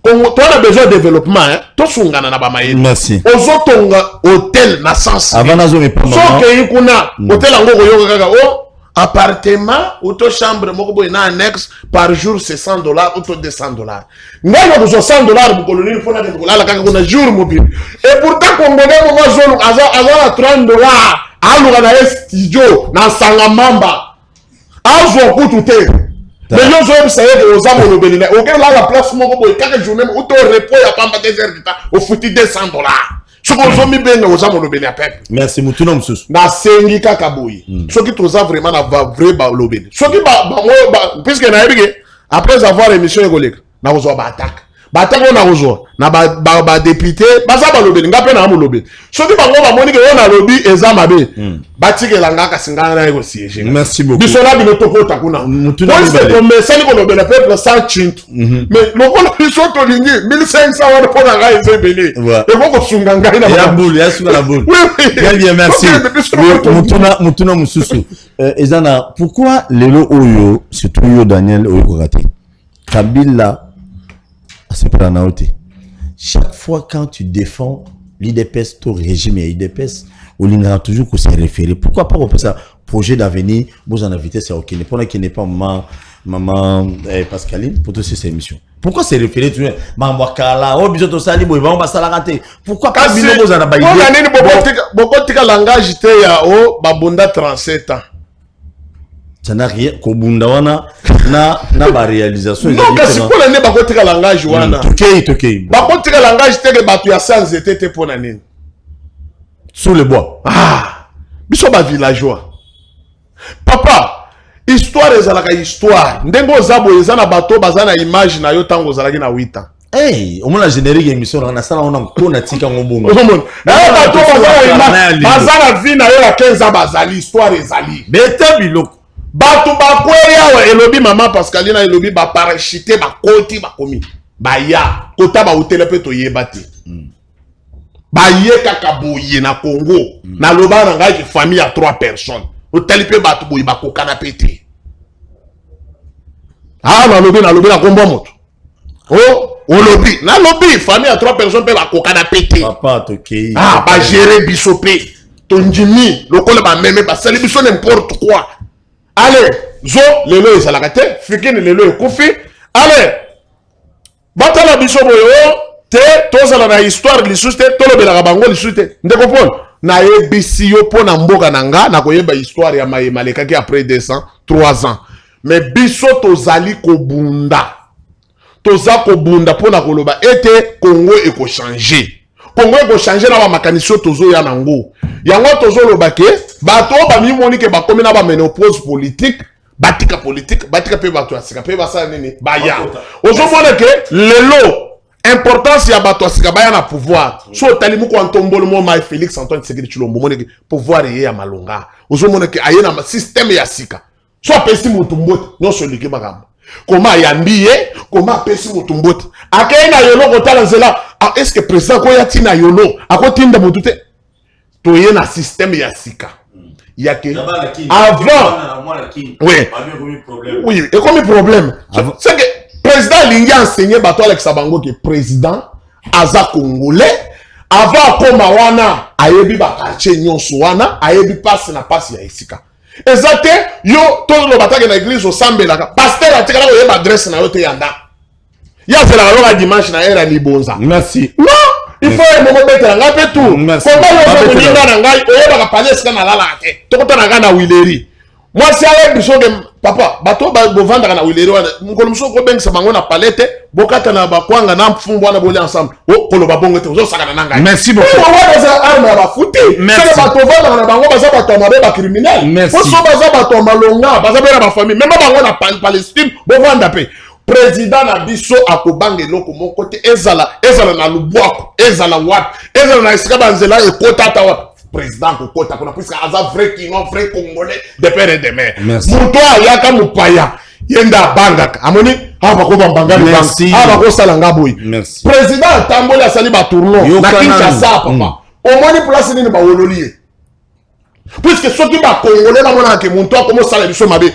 toana besoin de développement tosungana na bamayeli merci ozotonga hotel na sens avant sokeyi kuna hotel yango koyoka kaka o appartement ou to chambre moko boy na annexe par jour c'est $100 ou to $200 ngai na besoin $100 bu koloni fona de kolala kaka kuna jour mobile et pourtant congolais mo zone azala $30 aluka na studio na sanga mamba azo kututé mais yo zo bisaye de ozamo lobeli na oke la place moko boy kaka journée ou to repos ya pamba 2 heures de temps au futi $200 merci Mutuna Msusu na sengi kaka boyi soki toza vraiment na vrai ba lobeli soki puisque na yebike après avoir émission écolique na kozwa ba attaque na kozwa na ba député baza ba lobeli ngape na mo lobeli soki bango ba moni ke ona lobi eza mabe batikela ngaka singana na yego siege merci beaucoup bisola bino tokota kuna Mutuna ko mesali ko lobela peuple sans chintu mais lokolo biso to lingi 1500 wana pona ngai ezebele et boko sunga ngai na ya boule ya sunga la boule très bien merci Mutuna Msusu ezana pourquoi lelo oyo surtout yo Daniel oyo kokate Kabila c'est pas la chaque fois quand tu défends l'IDPS, ton régime et l'IDPS, on a toujours qu'on s'est référé. Pourquoi pas on peut ça projet d'avenir, vous en invitez, c'est ok. Pendant qu'il n'est pas moment, Maman Pascaline, pour toutes ces émissions. Pourquoi c'est référé toujours Maman Kala, oh biso to sali boy, on va ça la rater. Pourquoi pas bino boza na baïdé? On a nini bokotika langage te ya o babunda 37 ans. Ça n'a rien kobunda wana na ba réalisation. Non, kasi pour l'année bakotika langage wana. OK. Bakotika langage te ke batu ya sans été pour nini. Sous le bois. Ah, biso ba villageois. Papa, histoire ezalaka histoire. Ndengo zabo ezana bato bazana image na yo tango zalaki na 8 ans. Hey, au moins la générique émission on a ça on a kona tika ngobonga. Bato bazana image, bazana vie na yo ya 15 ans bazali histoire ezali. Beta biloko. Bato bakweya wa elobi mama Pascaline elobi ba parachute ba koti ba komi. Ba ya kota ba hôtel pe to yeba te. Ba ye kaka boye na Congo. Na loba na ngai famille à 3 personnes. Hôtel pe bato boye ba kokana pété. Ah na lobi na kombo moto. Oh, o lobi, na lobi famille à 3 personnes pe ba kokana pété. Papa toké. Ah, ba gérer bisopé. Tonjimi, lokole ba meme ba sali biso n'importe quoi. Allez, zo lelo ezalaka te, fikini lelo ekufi. Allez. Batala biso boyo te tozala na histoire lisusu te tolobelaka bango lisusu te. Ndeko pona na yebisi yo pona mboka nanga na koyeba histoire ya mayema lekaki après 3 ans. Mais biso tozali kobunda. Toza kobunda pona koloba ete Congo eko changer. Congo eko changer na ba makanisio tozo ya nango. Yango tozo loba ke bato ba mi moni ke ba komi na ba ménopause politique, batika politique, batika pe bato asika pe basa nini ba ya. Ozo mona ke lelo importance ya bato asika baya na pouvoir. So talimu ko antombolo mo mai Félix Antoine Tshisekedi Tshilombo mona ke pouvoir ye ya malonga. Ozo mona ke aye na système ya sika. So pesi mutu mbote no so like makamba. Comment yambiye, comment pesi mutu mbote. Akay na yolo kotala nzela, est-ce que président ko yati na yolo, akotinda mutu te. Toye na système ya sika. Yake avant. Oui, et comme problème. C'est que président lingi enseigné bato Alex Abango que président aza congolais avant koma wana ayebi ba quartier nyonso wana ayebi passe na passe ya esika. Exacte yo to lo batake na église osambelaka pasteur atikala ko yeba adresse na yo te yanda. Ya c'est la dimanche na era libonza. Merci. Non, il faut un moment mettre la ngape tout. Comment yo ko ninga na ngai oyeba ka palais kana lala te. To ko na wileri. Moi si avec biso de papa bato ba vendre na wileri wana ngolo muso ko bengisa bango na palette bokata na bakwanga na mfumbo na boli ensemble. O kolo babongo te ozo saka na ngai. Merci beaucoup. On va arme ba futi. C'est bato vendre na bango baza bato mabe ba criminel. Faut so baza bato malonga, baza bela ba famille. Même bango na Palestine bo vendre pe. Président na biso akobange loko mon côté ezala na lubwako ezala wat ezala na esika banzela ekota tawa président ko kota kuna puisque aza vrai kino vrai congolais de père et de mère muto ayaka mupaya yenda bangaka amoni aba ko bambanga merci aba ko sala ngaboyi président tamboli asali ba tournon na Kinshasa papa au moins place nini ba wololie puisque soki ba congolais na mona ke muntu akomo sala biso mabe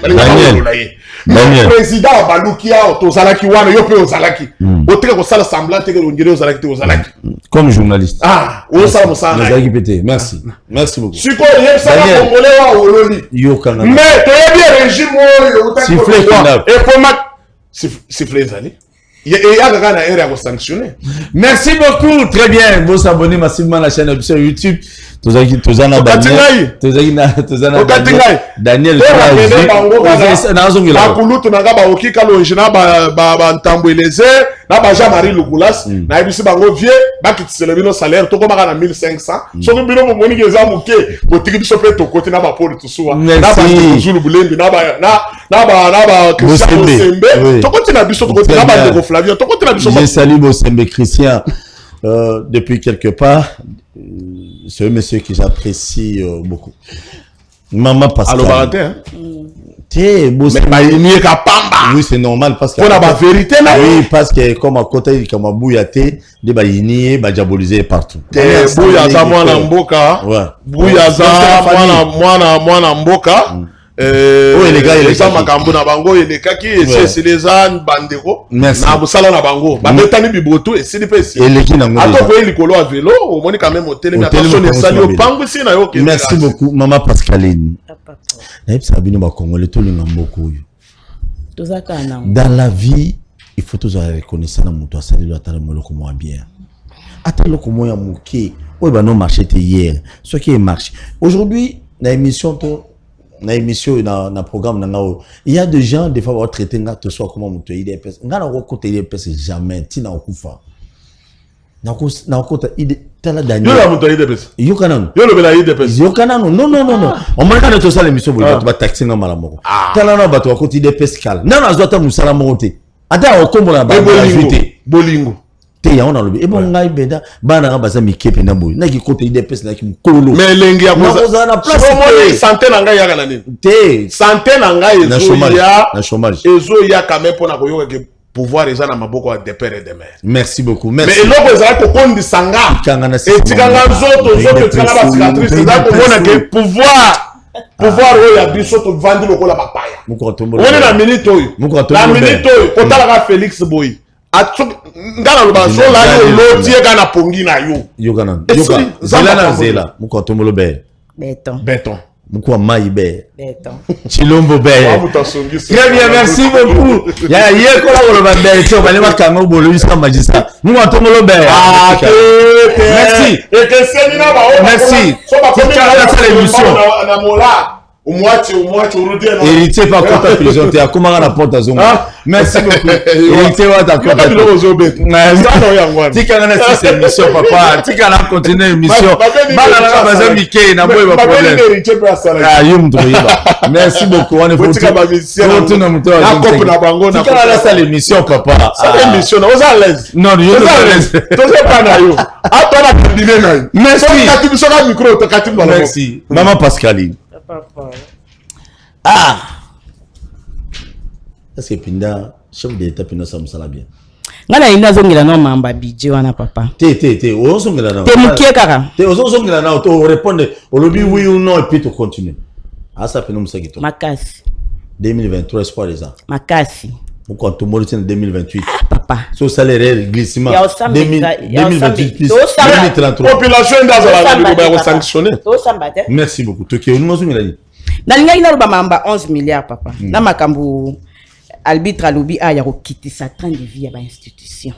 le président balukia tozalaki wana yo pe ozalaki oteka ko sala semblant te que ngire ozalaki te ozalaki comme journaliste o sala mosala ozalaki pété merci beaucoup siko yeb sala congolais wa ololi yo kana mais to yebi régime oyo siffler et comment siffler zali il y a des erreurs à sanctionner. Merci beaucoup, très bien. Vous abonnez massivement à la chaîne sur YouTube. Tozana Daniel. Daniel. Bakulutu nanga ba okika longina ba ntambweleze na ba Jean-Marie Lukulas na ebisi bango vie bakitisele bino salaire to komaka na 1500 soko bino mo moni keza muke botiki biso pe to côté na ba poli tusuwa na ba Zulu Bulembi na ba Christian Sembe to côté na biso to côté na ba de Flavien to côté na biso. Je salue Bosembe Christian depuis quelque part. C'est un monsieur que j'apprécie beaucoup. Maman Pascal. Alors, hein? Oui, c'est normal parce que. On a la vérité là. Oui, parce que comme à côté, comme à Bouyaté, des baïniers, diabolisés partout. Bouyaza, moi, Namboka. Bouyaza, moi, Namboka. Les gars, les gens makambo na bango les kaki et c'est les an bandeko na busala na bango ba betani biboto et c'est pesi et les kina ngo ato ko likolo a vélo au moni quand même au télé mais attention les sali au pango si na yo. Merci beaucoup maman Pascaline. Na yebisa bino ba Congolais to linga mboko yo Dans la vie, il faut toujours reconnaître que moto asali lo atala moloko mo bien. Atala loko mo ya moké. Oui, bah non marché hier. Ce qui est marché. Aujourd'hui, dans l'émission na programme nangao, il y a des gens des fois vont traiter nga to soit comment moto IDPS. Nga na ko côté IDPS jamais tina okufa. Na ko tala Daniel. Yo la moto IDPS. Yo kanano. Yo le bela IDPS. Yo kanano. Non. On m'a dit que ça l'émission bo ba taxi nga malamoko. Tala na ba to côté IDPS kala. Na na zota musala monte. Ata okombola ba bolingo. Te ya on a le. Et bon ngai beda bana nga baza mikepe na boy. Na ki côté IDPS na ki mkololo. Mais lengi ya koza na place. Santé na ngai ya kana nini? Te. Santé na ngai na chômage. Ezo ya quand même pona koyoka ke pouvoir eza na maboko de père et de mère. Merci beaucoup. Merci. Mais eloko ezala ko kondi sanga. Et tikanga zoto tikanga ba cicatrice ezala ko mona ke pouvoir oyo ya biso to vandi lokola bapaya. Wone na minute oyo. Na minute oyo kotala ka Félix Boy. Ngana lo baso la yo loti e kana pongi na yo. Yo kana. Zela. Mukotombolo be. Béton. Mukwa mai be. Béton. Chilombo be. Très bien, merci beaucoup. Ya ye kola ko lo ba be ti o ba le makanga bolo jusqu'à magistrat. Mukotombolo be. Merci. Et que c'est na ba o. Merci. Na mola. Héritier par contre prison t'es à comment la porte à Zongo. Merci beaucoup. Héritier wa ta compte. Tika na cette émission papa. Tika na continuer émission. Bala na baza Mickey na boy ba problème. Ah yum droyiba. Merci beaucoup. On est pour tout na muto. Tika na cette émission papa. Cette émission aux à l'aise. Non, yo à l'aise. Toi pas na yo. Attends na dîner na. Merci. Merci. Maman Pascaline. Ah! Est-ce que Pinda, chef d'État Pinda ça me sala bien? Ngana ina zongela no mamba bidje wana papa. Te, on zongela na. Te mukie kaka. Te on zongela na to répondre au lobby oui ou non et puis tu continues. Ah ça fait nous ça qui toi. Makasi. 2023 espoir les ans. Makasi. Mon compte Maurice en 2028. Papa. So salaire glissement 2028 plus 2033. Population dans la sanctionner. Merci beaucoup. Toki nous zongela ni. Na linga ina loba mamba 11 milliards papa. Na makambu arbitre alobi a ya kokitisa train de vie ya ba institution.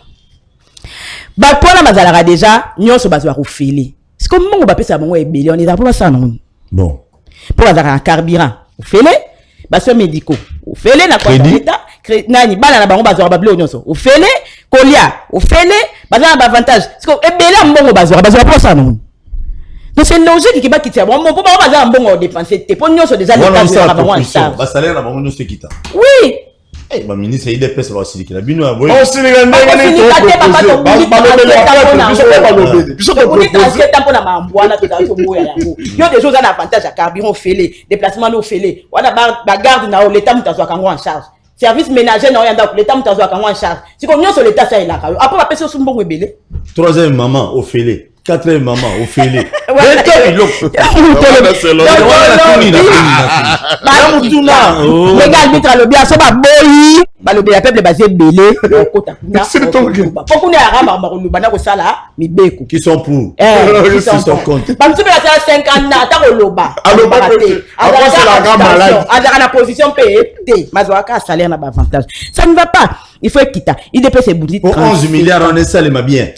Ba pona bazalaka déjà nyonso bazwa ko fili. C'est comme mongo ba pesa bango ebele on est pour ça non. Bon. Pour bazalaka carburant. Au fele ba so médicaux. Au fele na kwa l'état nani bana na bango bazwa ba blé nyonso. Au fele kolia. Au fele bazwa ba avantage. C'est comme ebele mbongo bazwa pour ça non. Donc c'est logique qui va quitter. Bon, pour pas avoir un bon dépenser. T'es pas nous sur des années. Bah salaire na bango nous se quitte. Oui. Eh, ma ministre il dépasse va aussi qui la bino a voulu. On se les gagne il y a des choses à l'avantage à carburant fêlé, déplacement nous fêlé. On a garde na l'état mutazo kango en charge. Service ménager na yanda l'état mutazo kango en charge. Si comme nous sur l'état ça il a. Après la personne sur bon rebelle. Troisième maman au fêlé. Quatrième maman au fêlé. Regarde mitra lobi aso ba boyi ba lobi ya peuple basé belé kota kuna pokune araba ba na ko sala mibeko qui sont pour qui sont contre ba mtube la 50 na ta ko loba après c'est la grande malade à la position PET mazwaka salaire na ba avantage ça ne va pas il faut quitter il dépasse ses boudis pour 11 milliards on est ça les ma bien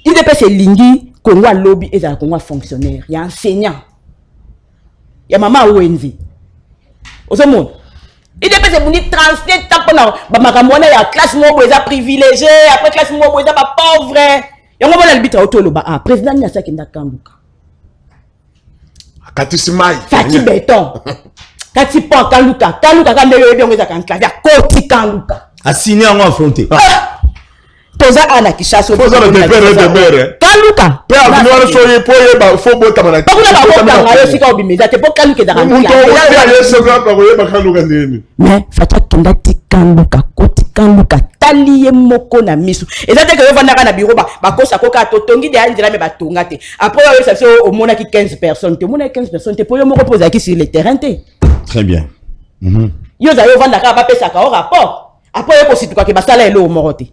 il dépasse lingi Congo lobby et Congo fonctionnaire il y a enseignant il y a maman Wenzi au monde il dépasse boudis transfert tapona ba makamona ya classe mo boza privilégié après classe mo boza ba pauvre yango bona libitra otoloba ah président ni asaki ndakanduka Katisimai Kati béton Kati pont kanduka kande yo bien ngeza kan classe ya koti kanduka assigné en affronté toza ana kishaso toza le debere kaluka pe avino soye poye ba fo bota mana bakuna ba bota ngalo sika obimeza te po kaluke da kan muto ya yeso ga ba koye ba kaluka ndeni mais fata kenda tikanduka koti kanduka taliye moko na misu ezate ke yovanda kana bureau ba kosa koka totongi de andira me batonga te après yo ça c'est au mona ki 15 personnes te mona 15 personnes te po yo moko poser ki sur le terrain te très bien yo za yo vanda ka ba pesa ka au rapport après yo ko situka ke basala elo morote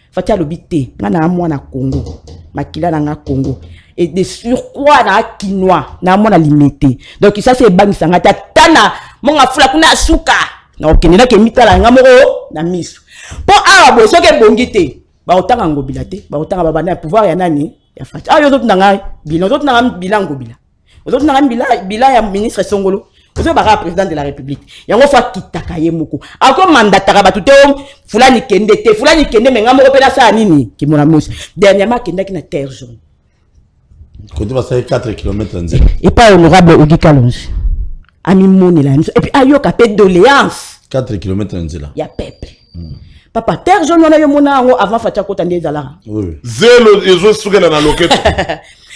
Fatia lobité, na mwana Congo, makila na Congo, et de surcroît na quinoa, na mwana limité. Donc ça c'est bang sangata tana, mon afula kuna suka, na okende na ke mitala nga moko na miso po awa boy soke bongi te ba otanga ngobila te ba otanga babana pouvoir ya nani ya fati ayo zo tunanga bilan zo tunanga bilan ngobila zo tunanga bilan ya ministre Songolo ozo baka président de la république yango fa kitaka ye moko ako mandataka batu te fulani kende menga moko pela sa nini ki mona mosi dernièrement kenda ki na terre jaune côté va ça 4 km nzela et pas honorable Ogi Kalonji ami moni la et puis ayoka pe doléance 4 km nzela ya peuple papa terre jaune on a yo mona ngo avant fatia kota ndezala oui zelo ezo sukela na loketo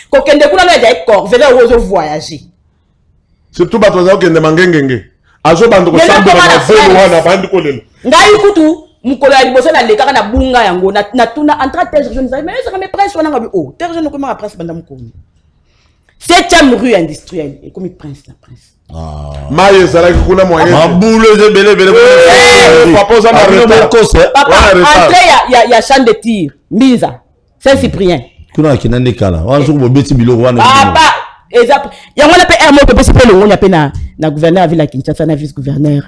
ko kende kuna na ya corps vela ozo voyager surtout bato za okende mangengenge azo bando ko samba na zelo wana bandi ko lelo ngai kutu mukolo ya liboso na lekaka na bunga yango na tuna entra terre jaune za mais ça me presse wana ngabi oh terre jaune ko ma presse banda mukomi 7e rue industrielle et comme prince la prince maye zalaki kuna moyen maboule ze bele papa za na papa entrée ya champ de tir Mbinza Saint-Cyprien kuna kinande kala wanzo ko beti biloko wana papa exact yango na pe mo pe pe le ngonya pe na gouverneur ville Kinshasa na vice gouverneur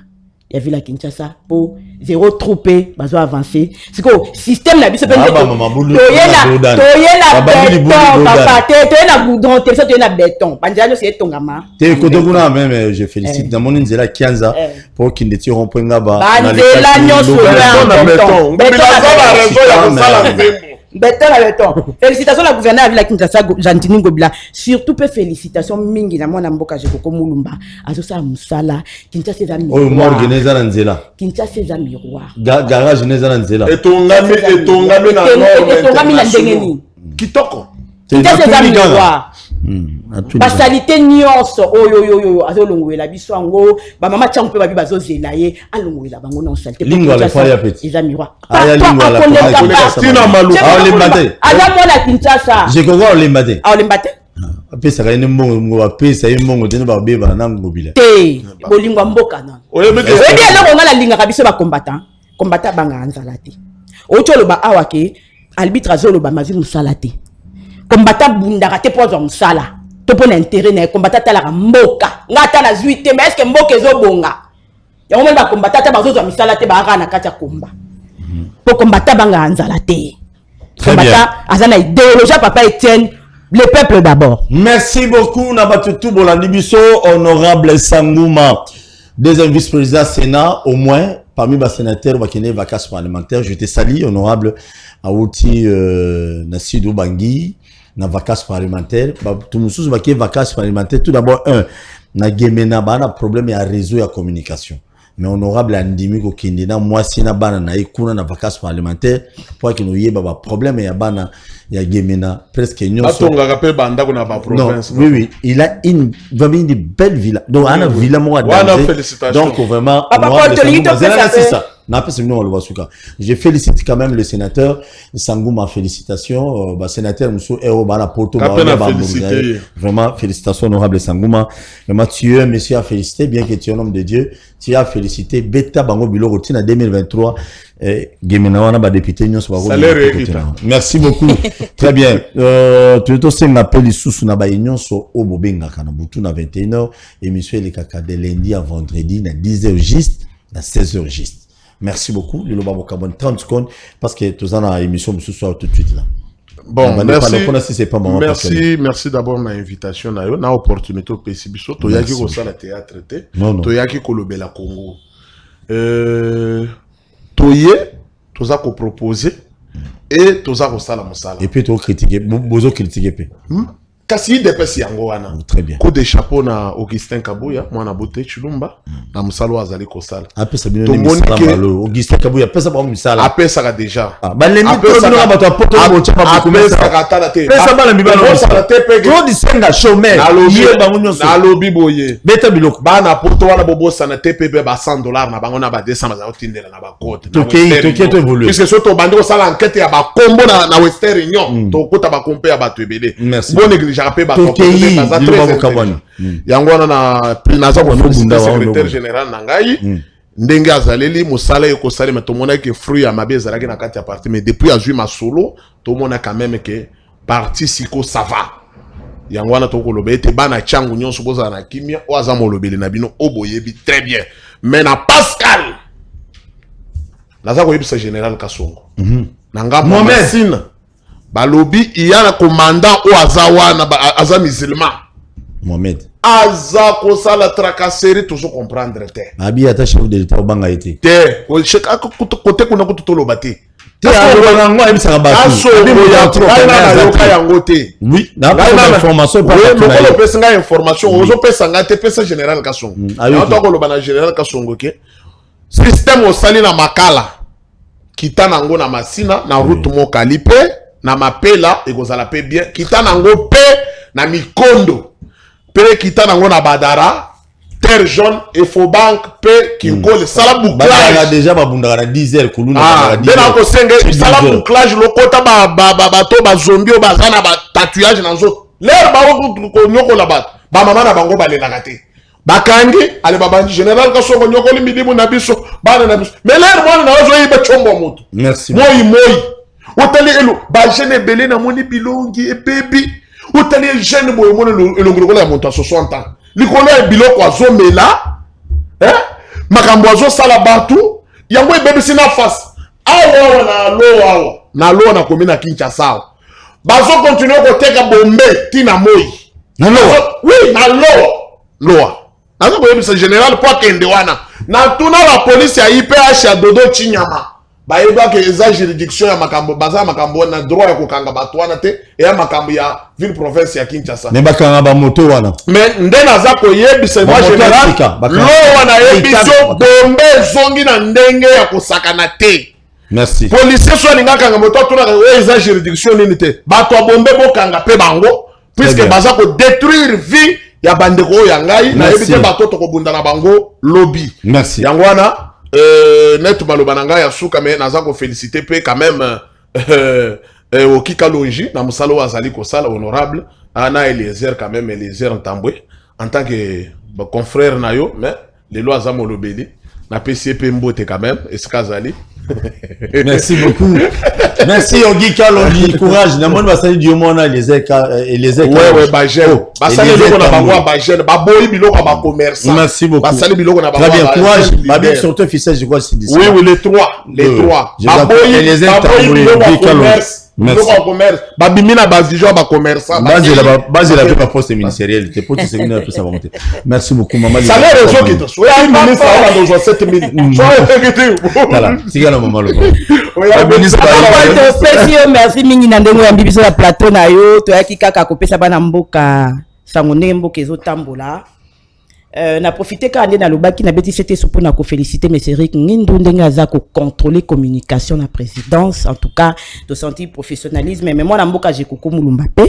ya ville Kinshasa pour zéro troupe bazo avancer siko système na biso pe toyena béton papa toyena goudron te ça toyena béton banjalo c'est tongama te koto kuna même je félicite na moni nzela Kianza pour qu'il ne tire en point là-bas banzela nyonso na béton félicitations la gouverneur avec la Kinshasa Jantini Ngobila surtout peu félicitations mingi na mwana mboka Jekoko Mulumba azosa musala Kinshasa za miroir oh organiser na nzela Kinshasa za miroir garage neza na nzela etongami na ndengeni kitoko Kinshasa za miroir basalite nyonso oyo azolongwela biso yango ba mama changu pe babi bazozela ye alongwela bango na salite lingwa la fire petit eza miroir aya lingwa la tina malu ala mona Kinshasa je kogo le mbate le mbate apesa ka ine mbongo bapesa ye mbongo tene ba beba na ngobila te bolingwa mboka na oyebi eloko ngala lingaka biso ba combattant banga nzala te ocholo ba awake arbitre azolo ba mazi musala te combattant bundaka te pozo musala to pona intérêt na combattant talaka mboka ngata na zuite mais est-ce que mboka ezobonga yango mba combattant bazozo misala te ba na kata komba po combattant banga nzala te combattant azana idéologie papa Etienne le peuple d'abord. Merci beaucoup Nabatutu Bolanibiso, honorable Sangouma, deuxième vice-président Sénat, au moins parmi les sénateurs qui ont vacances parlementaires. Je te salue, honorable Aouti Nassidou Bangui, na vacances parlementaires. Tout le monde qui vacances parlementaires. Tout d'abord, na Gemena, na problème et réseau et communication. Mais honorable Andimi ko kindina moi si na bana na ikuna na vacances parlementaires pour que nous yeba ba problème ya bana ya Gemena presque nyonso atonga pe banda ko na ba province. Oui, il a vraiment une belle villa. Donc ana villa mo donc vraiment c'est ça. Je félicite quand même le sénateur Sangouma, félicitations sénateur Moussou Ero Bana Porto vraiment félicitations honorable Sangouma. Vraiment tu es monsieur à féliciter bien que tu es un homme de Dieu, tu as félicité Beta Bango Bilo Routine en 2023 Gemena wana ba député nyonso ba merci beaucoup. Très bien. Tu es aussi un appel sous na ba nyonso o bobenga kana butu na 21h émission les kaka de lundi à vendredi na 10h juste na 16h juste. Merci beaucoup. Le Loba Bokabon 30 secondes parce que tout ça dans l'émission ce soir tout de suite là. Bon, merci d'abord ma invitation na yo na opportunité au PCBiso to yaki ko sala théâtre te to yaki ko lobela Congo. Toye toza ko proposer et toza ko sala mosala. Et puis to critiquer bozo critiquer pe. Kasi depesi yango wana. Très bien. Coup de chapeau na Augustin Kabuya, mwana bote Chilumba, na musalo azali ko sala. Apesa bino ni misala malo. Augustin Kabuya pesa ba misala. Apesa ka déjà. Ba lemi to bino ba to poto mo chapa ba kumesa. Apesa ka te. Pesa ba la mibalo. Trop disenga chômeur. Yé bango nyonso. Na lobi boye. Beta biloko. Ba na poto wana bobosa na TPP ba $100 na bango na ba 200 ba otindela na ba côte. Toke to évoluer. Puisque soto bandi ko sala enquête ya ba kombo na Western Union. To kota ba kompe ya ba tebele. Merci. Japé ba yango na naza ko secrétaire général nangai ndenge azaleli musala yeko sala mais to mona que fruit ya mabe ezalaki na kati ya parti mais depuis azui masolo to mona quand même que parti siko ça va Yangwana toko lobe te bana changu nyon sukoza na kimia oaza molobele na bino oboyebi très bien. Mais na Pascal naza ko yebisa général Kasongo. Nanga Mohamed balobi iya na commandant oazawa na aza musulman. Mohamed Aza ko sala tracasserie toujours comprendre te. Abi ata chef de l'état obanga été. Te ko cheka côté kuna ko tolo bate. Oui, information général Kasongo. Général Kasongo ke système au sali na makala kita nango na masina na route mokali pe na mapela ekozala pe bien kita nango pe na mikondo pe kita nango na badara terre jaune et faux banque pe kinkole sala bouclage déjà babundaka na 10h kuluna na 10h bena ko senge sala bouclage lokota ba to ba zombie baza na ba tatouage na nzo l'air ba ko nyoko la bat ba mama na bango balelaka te bakangi ale babandi général Kasongo nyoko limidimu na biso bana na biso mais l'air mwana na ozo yiba chombo moto merci moi otali elo ba jeune belé na moni bilongi e baby otali jeune boy moni elongolo ya moto a 60 ans likolo ya biloko azomela makambo azosala batu yango ebebisi na face awa na lo na komina Kinshasa bazo continuer koteka bombe tina moi na lo oui na lo nazo koyebisa général po akende wana na tuna la police ya IPH ya Dodo Chinyama bayeba ke eza juridiction ya makambo baza makambo na droit ya kokanga batu wana te ya makambo ya ville province ya Kinshasa ne bakanga ba moto wana mais nde naza koyebisa moi général lo wana yebiso bombe zongi na ndenge ya kosakana te. Merci. Policier so ninga kanga moto tuna eza juridiction nini te bato bombe bokanga pe bango puisque baza ko détruire vie ya bandeko ya ngai na yebite bato to kobunda na bango lobby. Merci. Yango wana net maloba na ngai ya suka mais naza ko féliciter pe quand même Okika Longi na musalo azali ko sala honorable ana Eliezer quand même Eliezer Ntambwe en tant que confrère na yo mais les lois za molobeli na PCP mbote quand même eskazali. Merci beaucoup. Merci Okika Longi, courage. Na moni basali du mona Eliezer ouais bagel basali biloko na bango bagel baboyi biloko ba commerçant. Merci beaucoup. Basali biloko na bango. Très bien, courage. Babi surtout officiel je crois c'est d'ici. Oui les trois baboyi Eliezer Okika Longi. Merci. Babimina bavision ba commerçant. Base la pas poste ministériel. T'es pour tout ce qui ça va monter. Merci beaucoup maman. Ça les réseaux qui te soient ministre à dans 7000. Voilà, c'est gars maman le. Merci mingi na ndengo ya bibiso ya plateau na yo to yaki kaka kopesa bana mboka sango ne mboka ezotambola. Na profiter quand on est dans le bac qui n'a pas été c'était pour na ko féliciter mais c'est vrai que ngindu ndenga za ko contrôler communication na présidence en tout cas de sentir professionnalisme mais moi na mboka j'ai koko mulumba pe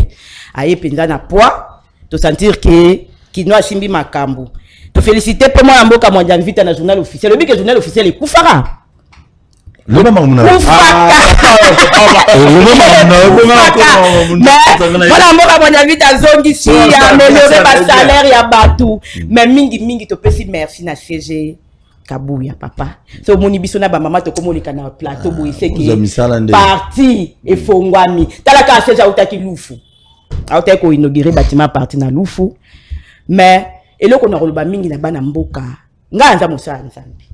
aye penza na poids de sentir que kino asimbi makambo to féliciter pe moi na mboka mo invite na journal officiel le bique journal officiel est Koufara le maman mon voilà mboka mo invite à zongi si améliorer ba salaire ya batu mais mingi to pesi merci na CG Kabuya papa so moni biso na ba mama to komolika na plateau boy seki parti e fongwami talaka CG autaki lufu autaki ko inaugurer bâtiment parti na lufu mais eloko na roloba mingi na bana mboka nganza mosala nzambe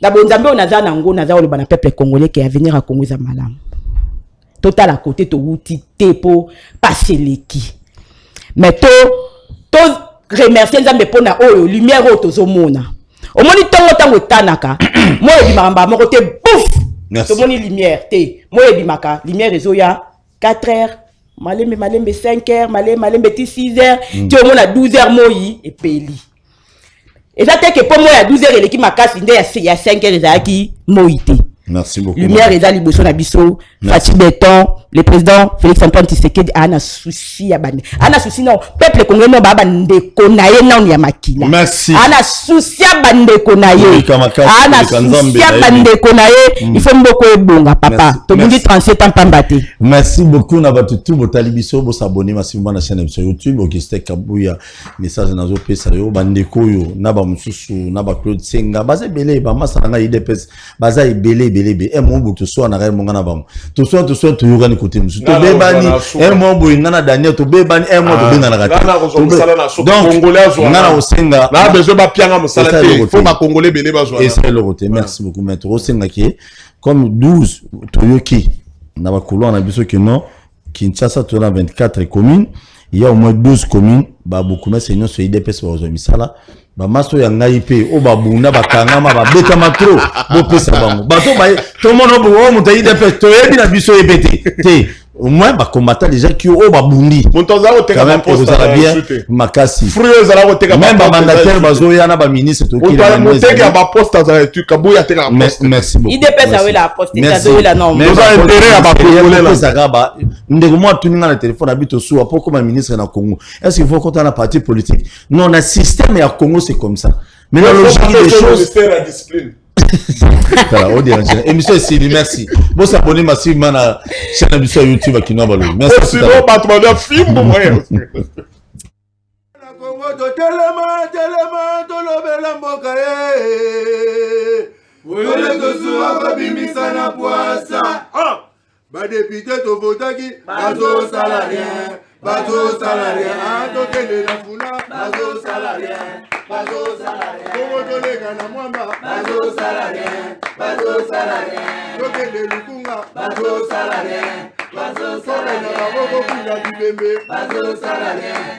na bonzambe onaza na ngo naza oloba na peuple congolais qui a venir à Congo za malamu total à côté to wuti tepo passer leki mais to remercier nzambe pona oyo lumière o tozomona omoni tango etanaka moi ebimaka moko te bouf tomoni lumière te moi ebimaka lumière ezoya 4h malembe 5h malembe ti 6h ti omona 12h moi epeli eza te ke po moi ya 12h eleki makasi nde ya 5h ezalaki moi te. Merci beaucoup. Lumière et liboso na biso, Fatih Béton, le président Félix Antoine Tshisekedi a un souci à bande. A un souci non, peuple congolais non ba bande konaye non ya makila. Merci. A un souci à bande konaye. A un souci à bande konaye, il faut mboko ebonga papa. To bundi 37 ans pambate. Merci beaucoup na batutu botali biso bo s'abonner massivement na chaîne sur YouTube Augustin Kabuya message nazo pesa yo bande koyo na ba mususu na ba Claude Senga baza belé ba masanga IDPS baza belé et mon bout to so na re monga na bam to so to yugani côté musu to bebani un mois boy ngana Daniel to bebani un mois to benga na kati donc ngana osenga na besoin ba pianga musala te faut ba congolais belé ba joie et c'est le côté merci beaucoup maître osenga ki comme 12 toyoki na ba couloir na biso que non Kinshasa to na 24 communes il y a au moins 12 communes ba beaucoup mais c'est non sur IDPS ba misala ba maso ya ngai pe o ba bunda ba kangama ba beta matro bo pesa bango ba to ba to mono bo mo ta IDPS to yebi na biso ebete te au moins ba combattant déjà qui o ba bundi montoza o teka poste bien makasi fruits za la o teka même ba mandataire bazo ya na ba ministre to ki la mo teka ba poste za tu kabuya teka poste merci beaucoup IDPS a la poste kazo la non nous a intérêt à ba congolais là ça ba ndeko mo tuninga na téléphone habito sou pour comme ministre na Congo est-ce qu'il faut qu'on a parti politique non na système ya Congo c'est comme ça mais la logique des choses la discipline voilà, on dit émission ici, merci. Bon, s'abonner massivement à la chaîne de YouTube à Kino Balo. Merci. Sinon, pas de manière film pour moi. Badépité to votaki bazo salarien bazo salarien to kende na funa bazo salarien Kongo to lega na mwamba bazo salarien to kende lukunga bazo salarien na boko kula bibembe bazo salarien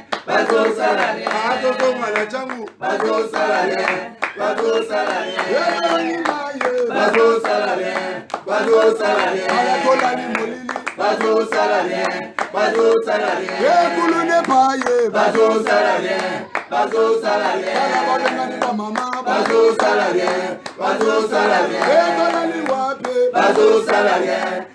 ato to mala changu bazo salarien ala kolani molili bazo salarien kulune paye bazo salarien ala balengani ba mama bazo salarien kolani wape bazo salarien